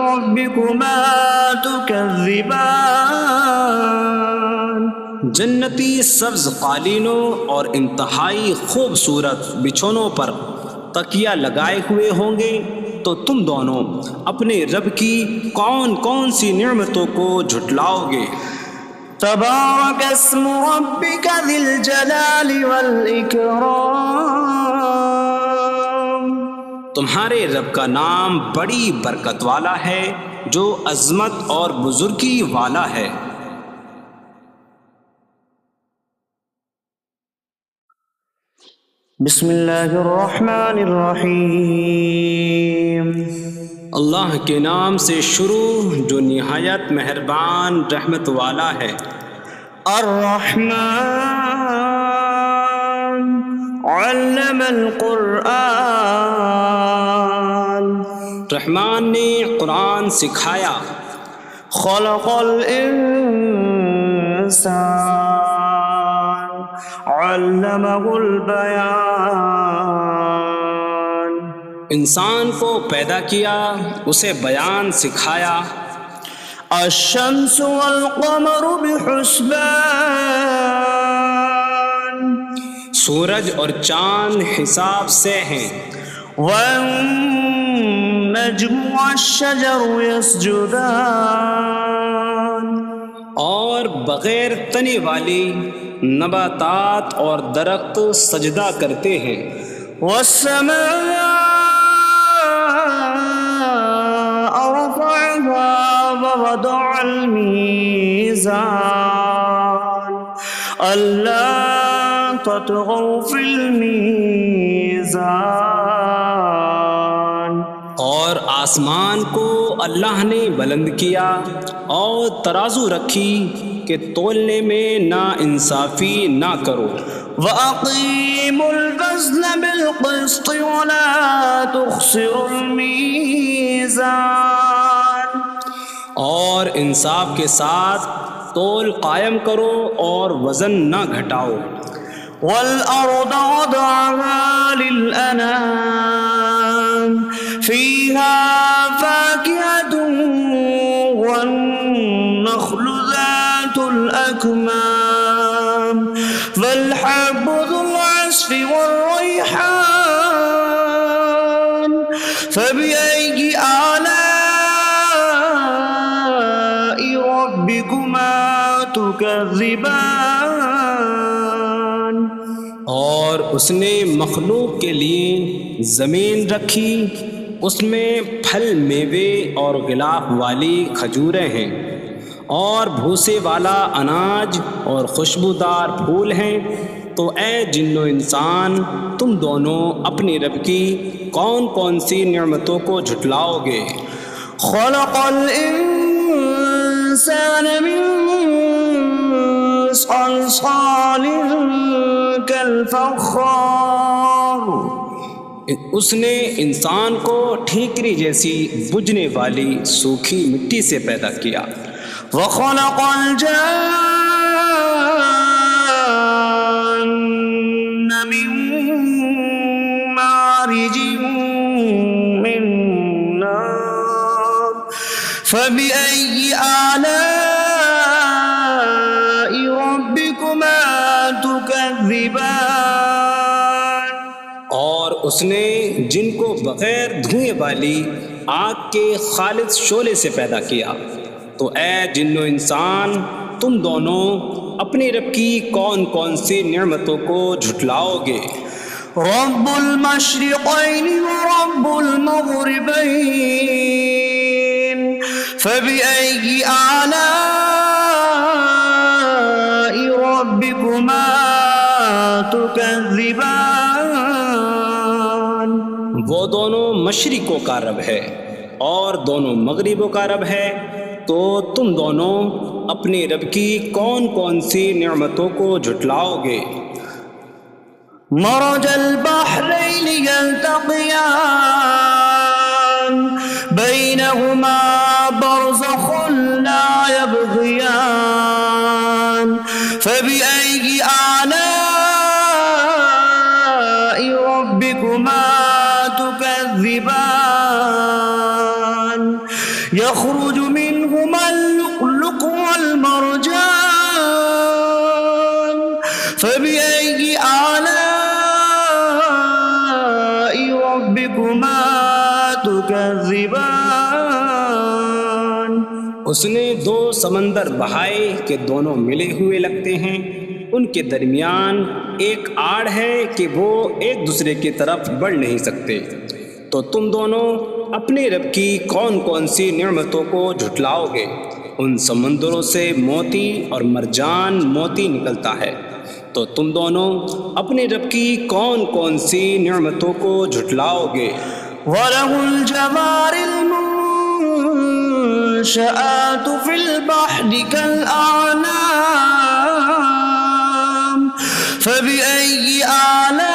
ربكما تكذبان؟ جنتی سبز قالینوں اور انتہائی خوبصورت بچھونوں پر تکیہ لگائے ہوئے ہوں گے، تو تم دونوں اپنے رب کی کون کون سی نعمتوں کو جھٹلاؤ گے؟ تبارک اسم ربک ذی الجلال والاکرام، تمہارے رب کا نام بڑی برکت والا ہے جو عظمت اور بزرگی والا ہے۔ بسم اللہ الرحمن الرحیم، اللہ کے نام سے شروع جو نہایت مہربان رحمت والا ہے۔ الرحمن علم القرآن، رحمان نے قرآن سکھایا۔ خلق الانسان علمہ البیان، انسان کو پیدا کیا، اسے بیان سکھایا۔ الشمس والقمر بحسبان، سورج اور چاند حساب سے ہیں۔ والنجم والشجر يسجدان، اور بغیر تنے والی نباتات اور درخت سجدہ کرتے ہیں۔ والسماء رفعها ووضع الميزان ألا تطغوا في الميزان، اور آسمان کو اللہ نے بلند کیا اور ترازو رکھی کہ تولنے میں نا انصافی نہ کرو۔ وَأَقِيمُوا الْوَزْنَ بِالْقِسْطِ وَلَا تُخْسِرُوا الْمِيزَانَ، اور انصاف کے ساتھ تول قائم کرو اور وزن نہ گھٹاؤ۔ وَالْأَرْضَ وَضَعَهَا لِلْأَنَامِ فِيهَا فَاكِهَةٌ وَالنَّخْلُ ذَاتُ الْأَكْمَامِ وَالْحَبُّ ذُو الْعَصْفِ وَالرَّيْحَانُ فَبِأَيِّ آلَاءِ رَبِّكُمَا تُكَذِّبَانِ، اور اس نے مخلوق کے لیے زمین رکھی، اس میں پھل میوے اور غلاف والی کھجوریں ہیں، اور بھوسے والا اناج اور خوشبودار پھول ہیں۔ تو اے جن و انسان، تم دونوں اپنی رب کی کون کون سی نعمتوں کو جھٹلاؤ گے؟ خلق الانسان من صلصال کالفخار، اس نے انسان کو ٹھیکری جیسی بجھنے والی سوکھی مٹی سے پیدا کیا۔ وخلق الجان من مارج من نار فبأي آلاء ربكما تكذبان، اور اس نے جن کو بغیر دھوئیں والی آگ کے خالص شعلے سے پیدا کیا۔ تو اے جن و انسان، تم دونوں اپنی رب کی کون کون سی نعمتوں کو جھٹلاؤ گے؟ رب المشرقین ورب المغربین فبأي آلاء ربكما تكذبان، وہ دونوں مشرقوں کا رب ہے اور دونوں مغربوں کا رب ہے، تو تم دونوں اپنے رب کی کون کون سی نعمتوں کو جھٹلاؤ گے؟ مرج البحرین یلتقیان بینہما برزخ لا یبغیان فبأي آلاء ربكما تكذبان، يخرج منهما اللؤلؤ والمرجان تكذبان اس نے دو سمندر بہائے کہ دونوں ملے ہوئے لگتے ہیں، ان کے درمیان ایک آڑ ہے کہ وہ ایک دوسرے کی طرف بڑھ نہیں سکتے، تو تم دونوں اپنے رب کی کون کون سی نعمتوں کو جھٹلاؤ گے؟ ان سمندروں سے موتی اور مرجان موتی نکلتا ہے، تو تم دونوں اپنے رب کی کون کون سی نعمتوں کو جھٹلاؤ گے؟ وَلَهُ الْجَوَارِ الْمُنشَآتُ فِي الْبَحْرِ كَالْأَعْلَامِ فَبِأَيِّ آلَاءِ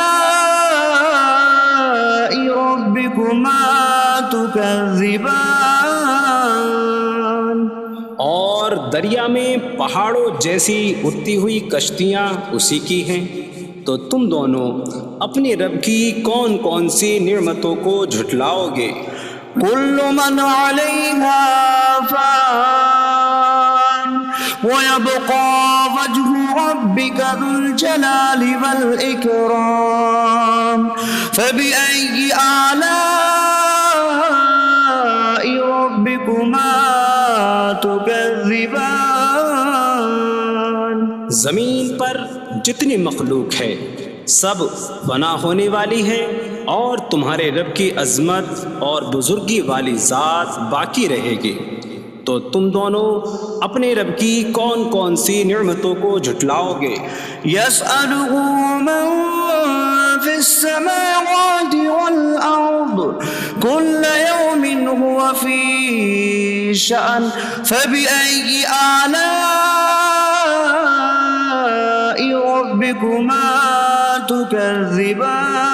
رَبِّكُمَا تُكَذِّبَانِ اور دریا میں پہاڑوں جیسی اڑتی ہوئی کشتیاں اسی کی ہیں، تو تم دونوں اپنے رب کی کون کون سی نعمتوں کو جھٹلاؤ گے؟ كل من عليها فان ويبقى وجه ربك ذو الجلال والإكرام فبأي آلاء ربكما تكذبان زمین پر جتنی مخلوق ہے سب فنا ہونے والی ہے، اور تمہارے رب کی عظمت اور بزرگی والی ذات باقی رہے گی، تو تم دونوں اپنے رب کی کون کون سی نعمتوں کو جھٹلاؤ گے؟ يسأله من في السماوات والأرض كل يوم هو في شأن فبأي آلاء ربكما تكذبان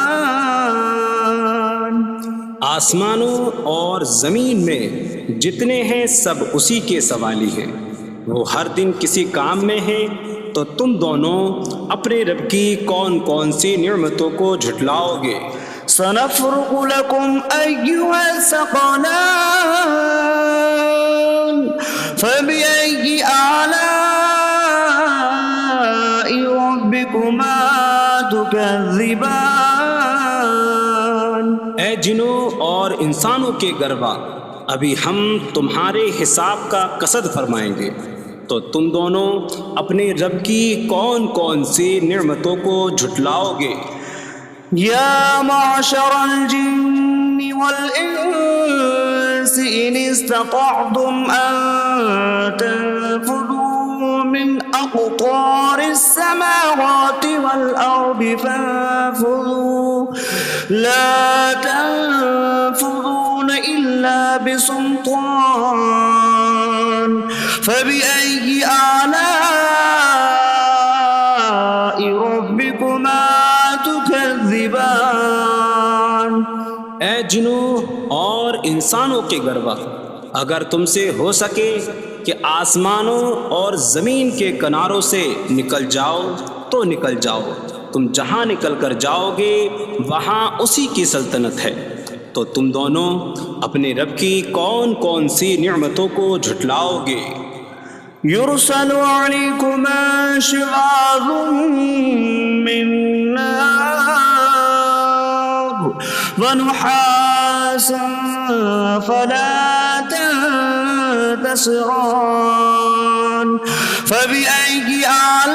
آسمانوں اور زمین میں جتنے ہیں سب اسی کے سوالی ہیں، وہ ہر دن کسی کام میں ہیں، تو تم دونوں اپنے رب کی کون کون سی نعمتوں کو جھٹلاؤ گے؟ سنفرغ لكم أيها الثقلان فبأي آلاء ربكما تكذبان اے جنوں اور انسانوں کے گروہ، ابھی ہم تمہارے حساب کا قصد فرمائیں گے، تو تم دونوں اپنے رب کی کون کون سی نعمتوں کو جھٹلاؤ گے؟ يا معشر الجن والإنس إن استطعتم أن تنفذوا من أقطار السماوات والأرض فانفذوا لا تنفذون إلا بسلطان فبأي آلاء ربكما تكذبان اے جنوں اور انسانوں کے گروہ، اگر تم سے ہو سکے کہ آسمانوں اور زمین کے کناروں سے نکل جاؤ تو نکل جاؤ، تم جہاں نکل کر جاؤ گے وہاں اسی کی سلطنت ہے، تو تم دونوں اپنے رب کی کون کون سی نعمتوں کو جھٹلاؤ گے؟ يرسل عليكما شواظ من نار ونحاس فلا تنتصران فبأي آلاء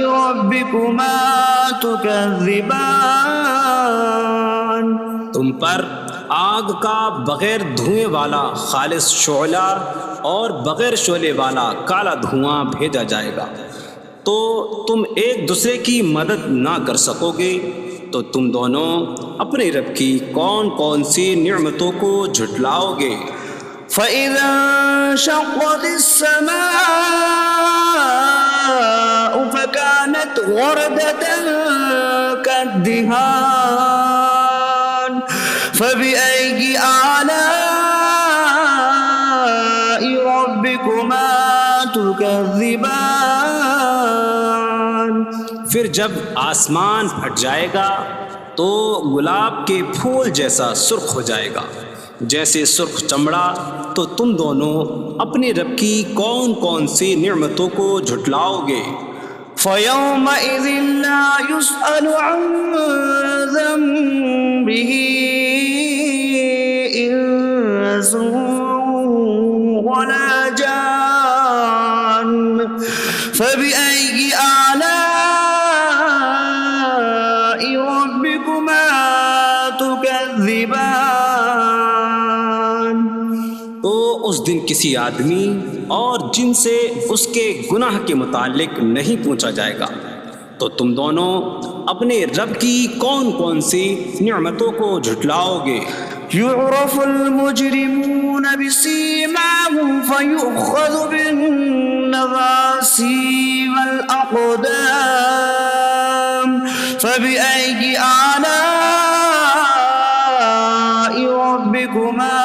ربكما تكذبان تم پر آگ کا بغیر دھوئیں والا خالص شعلہ اور بغیر شعلے والا کالا دھواں بھیجا جائے گا، تو تم ایک دوسرے کی مدد نہ کر سکو گے، تو تم دونوں اپنے رب کی کون کون سی نعمتوں کو جھٹلاؤ گے؟ فَإِذَا انشَقَّتِ السَّمَاءُ فَكَانَتْ وَرْدَةً كَالدِّهَانِ فَبِأَيِّ آلَاءِ رَبِّكُمَا تُكَذِّبَانِ پھر جب آسمان پھٹ جائے گا تو گلاب کے پھول جیسا سرخ ہو جائے گا، جیسے سرخ چمڑا، تو تم دونوں اپنے رب کی کون کون سی نعمتوں کو جھٹلاؤ گے؟ فَيَوْمَئِذٍ لَا يُسْأَلُ عَنْ ذَنبِهِ به إنس ولا جان فبأي آلاء ربكما تكذبان تو اس دن کسی آدمی اور جن سے اس کے گناہ کے متعلق نہیں پوچھا جائے گا، تو تم دونوں اپنے رب کی کون کون سی نعمتوں کو جھٹلاؤ گے؟ يعرف المجرمون بسيماهم فيؤخذ بالنواصي والأقدام فبأي آلاء ربكما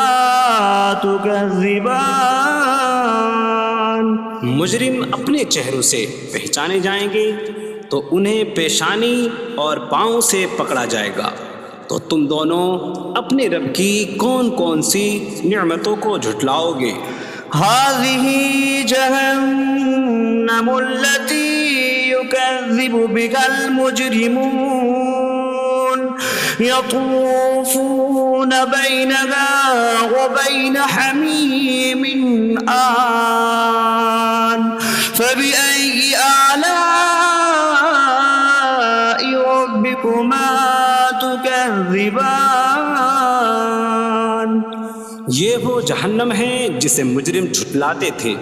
تكذبان مجرم اپنے چہروں سے پہچانے جائیں گے تو انہیں پیشانی اور پاؤں سے پکڑا جائے گا، تو تم دونوں اپنے رب کی کون کون سی نعمتوں کو جھٹلاؤ گے؟ هذه جهنم التي يكذب بها المجرمون يطوفون بينها وبين حميم آن فبأي آلاء ربكما تكذبان یہ وہ جہنم ہے جسے مجرم جھٹلاتے تھے۔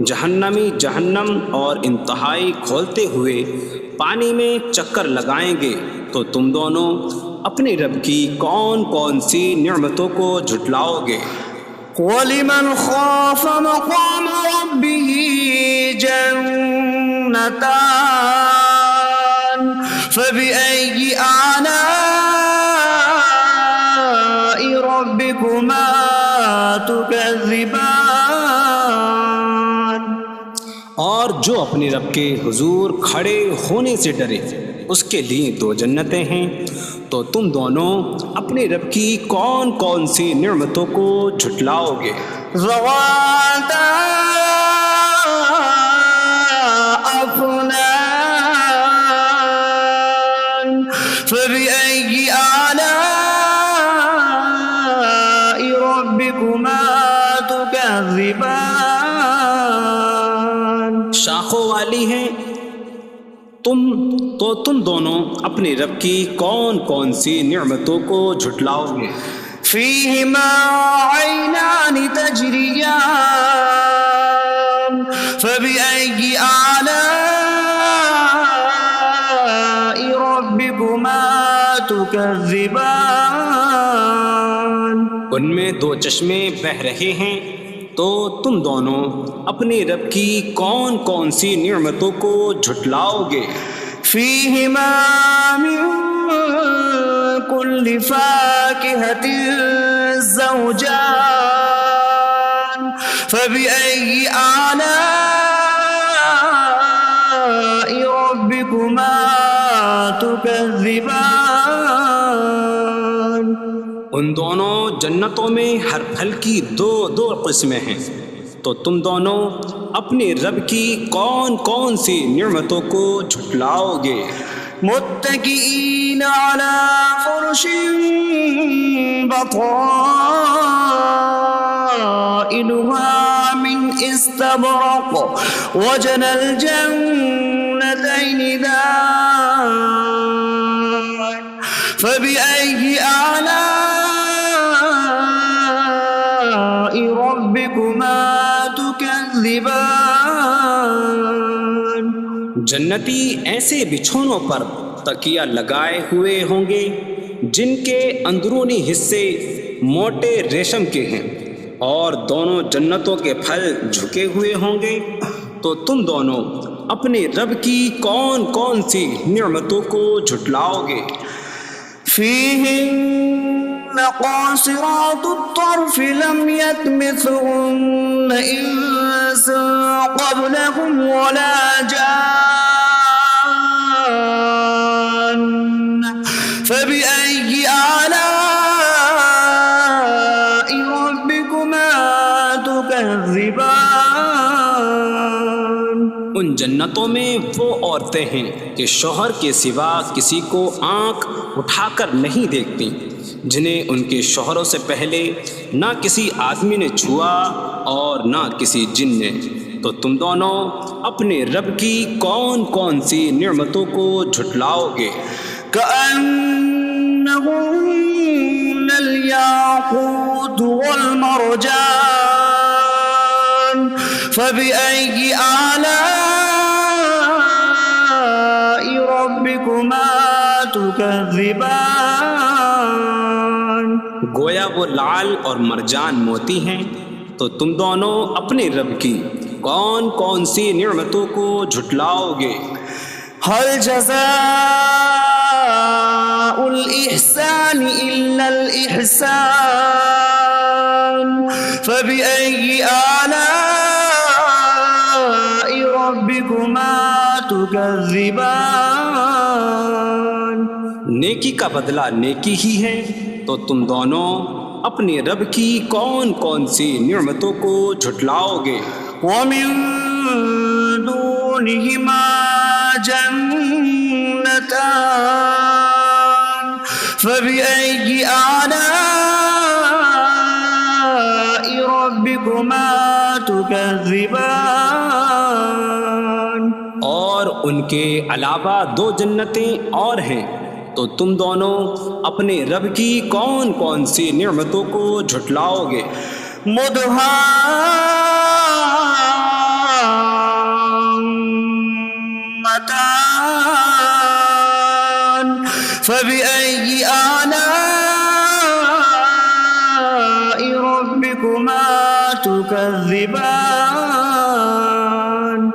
جہنمی جہنم اور انتہائی کھولتے ہوئے پانی میں چکر لگائیں گے، تو تم دونوں اپنے رب کی کون کون سی نعمتوں کو جھٹلاؤ گے؟ وَلِمَنْ خَافَ مَقَامَ رَبِّهِ جَنَّتَانِ فَبِأَيِّ آلَاءِ رَبِّكُمَا تُكَذِّبَانِ اور جو اپنے رب کے حضور کھڑے ہونے سے ڈرے اس کے لیے دو جنتیں ہیں، تو تم دونوں اپنے رب کی کون کون سی نعمتوں کو جھٹلاؤ گے؟ ذواتا أفنان فبأي آلاء ربكما تكذبان شاخوں والی ہیں تم دونوں اپنے رب کی کون کون سی نعمتوں کو جھٹلاؤ گے؟ فيهما عينان تجريان فبأي آلاء ربكما تكذبان ان میں دو چشمے بہہ رہے ہیں، تو تم دونوں اپنے رب کی کون کون سی نعمتوں کو جھٹلاؤ گے؟ فيهما من كل فاكهة زوجان فبأي آلاء ربكما تكذبان ان دونوں جنتوں میں ہر پھل کی دو قسمیں ہیں، تو تم دونوں اپنے رب کی کون کون سی نعمتوں کو جھٹلاؤ گے؟ متكئين على فرش بطائنها من استبرق وجنى الجنتين دان فبأي آلاء ربكما تكذبان جنتی ایسے بچھونوں پر تکیہ لگائے ہوئے ہوں گے جن کے اندرونی حصے موٹے ریشم کے ہیں، اور دونوں جنتوں کے پھل جھکے ہوئے ہوں گے، تو تم دونوں اپنے رب کی کون کون سی نعمتوں کو جھٹلاؤ گے؟ فيهن قاصرات الطرف لم يطمثهن إنس قبلهم ولا جان فبأي آلاء ربكما تكذبان ان جنتوں جنتوں میں وہ عورتیں ہیں کہ شوہر کے سوا کسی کو آنکھ اٹھا کر نہیں دیکھتی، جنہیں ان کے شوہروں سے پہلے نہ کسی آدمی نے چھوا اور نہ کسی جن نے۔ تو تم دونوں اپنے رب کی کون کون سی نعمتوں کو جھٹلاؤ گے؟ كأنهن الياقوت والمرجان فبأي آلاء ربكما تكذبان۔ گویا وہ لعل اور مرجان موتی ہیں۔ تو تم دونوں اپنے رب کی کون کون سی نعمتوں کو جھٹلاؤ گے؟ هل جزاء الإحسان إلا الإحسان فبأي آلاء ربكما تكذبان۔ نیکی کا بدلہ نیکی ہی ہے، تو تم دونوں اپنے رب کی کون کون سی نعمتوں کو جھٹلاؤ گے؟ ومن دونهما جنتان فبأي آلاء ربكما تكذبان۔ اور ان کے علاوہ دو جنتیں اور ہیں، تو تم دونوں اپنے رب کی کون کون سی نعمتوں کو جھٹلاؤ گے؟ مدهامتان فبأي آلاء ربكما تكذبان۔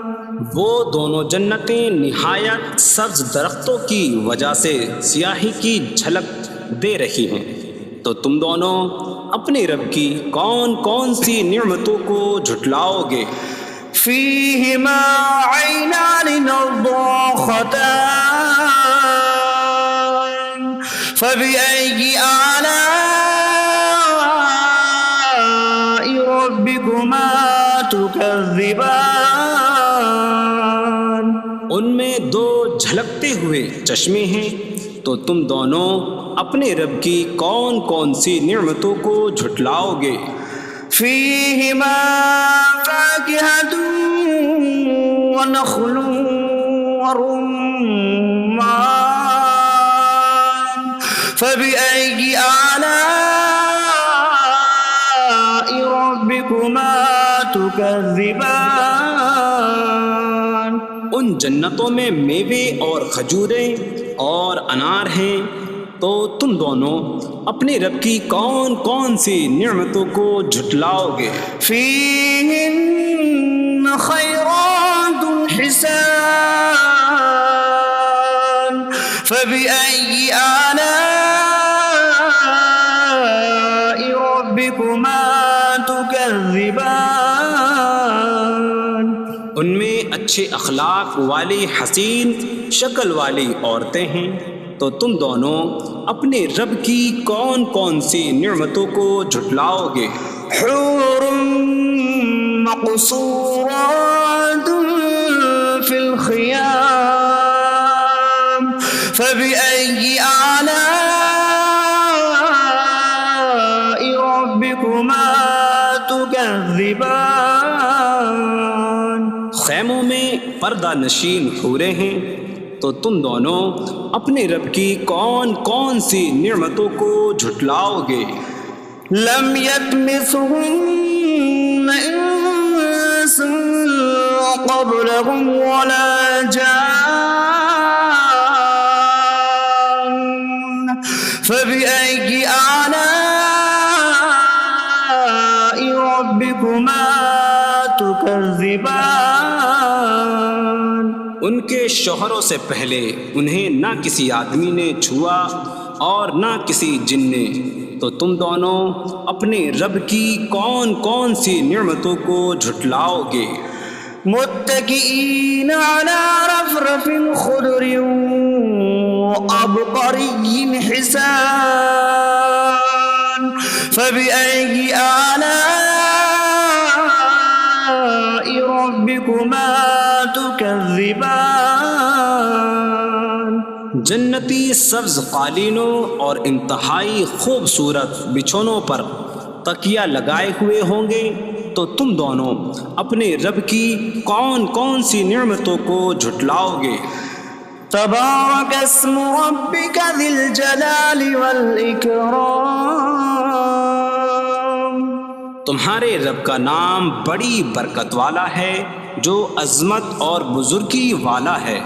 وہ دونوں جنتیں نہایت سبز درختوں کی وجہ سے سیاہی کی جھلک دے رہی ہیں، تو تم دونوں اپنے رب کی کون کون سی نعمتوں کو جھٹلاؤ گے؟ فيهما عينان نضاختان فبأي آلاء ربكما تكذبان۔ ان میں دو جھلکتے ہوئے چشمے ہیں، تو تم دونوں اپنے رب کی کون کون سی نعمتوں کو جھٹلاؤ گے؟ فيهما فاكهة ونخل ورمان فبأي آلاء ربكما تكذبان۔ ان جنتوں میں میوے اور کھجوریں اور انار ہیں، تو تم دونوں اپنے رب کی کون کون سی نعمتوں کو جھٹلاؤ گے؟ فيهن خيرات حسان فبأي آلاء ربكما تكذبان۔ ان میں اچھے اخلاق والی حسین شکل والی عورتیں ہیں، تو تم دونوں اپنے رب کی کون کون سی نعمتوں کو جھٹلاؤ گے؟ حور مقصورات في الخيام فبأي آلاء ربكما تكذبان۔ خیموں میں پردہ نشین حوریں ہیں، تو تم دونوں اپنے رب کی کون کون سی نعمتوں کو جھٹلاؤ گے؟ لم يطمثهن انس قبلهم ولا جان فبأي آلاء ربكما تكذبان۔ ان کے شوہروں سے پہلے انہیں نہ کسی آدمی نے چھوا اور نہ کسی جن نے، تو تم دونوں اپنے رب کی کون کون سی نعمتوں کو جھٹلاؤ گے؟ متكئين على رفرف خضر وعبقري حسان فبأي آلاء ربكما تكذبان۔ جنتی سبز قالینوں اور انتہائی خوبصورت بچھونوں پر تکیہ لگائے ہوئے ہوں گے، تو تم دونوں اپنے رب کی کون کون سی نعمتوں کو جھٹلاؤ گے؟ تبارک اسم ربک ذی الجلال والاکرام، تمہارے رب کا نام بڑی برکت والا ہے، جو عظمت اور بزرگی والا ہے۔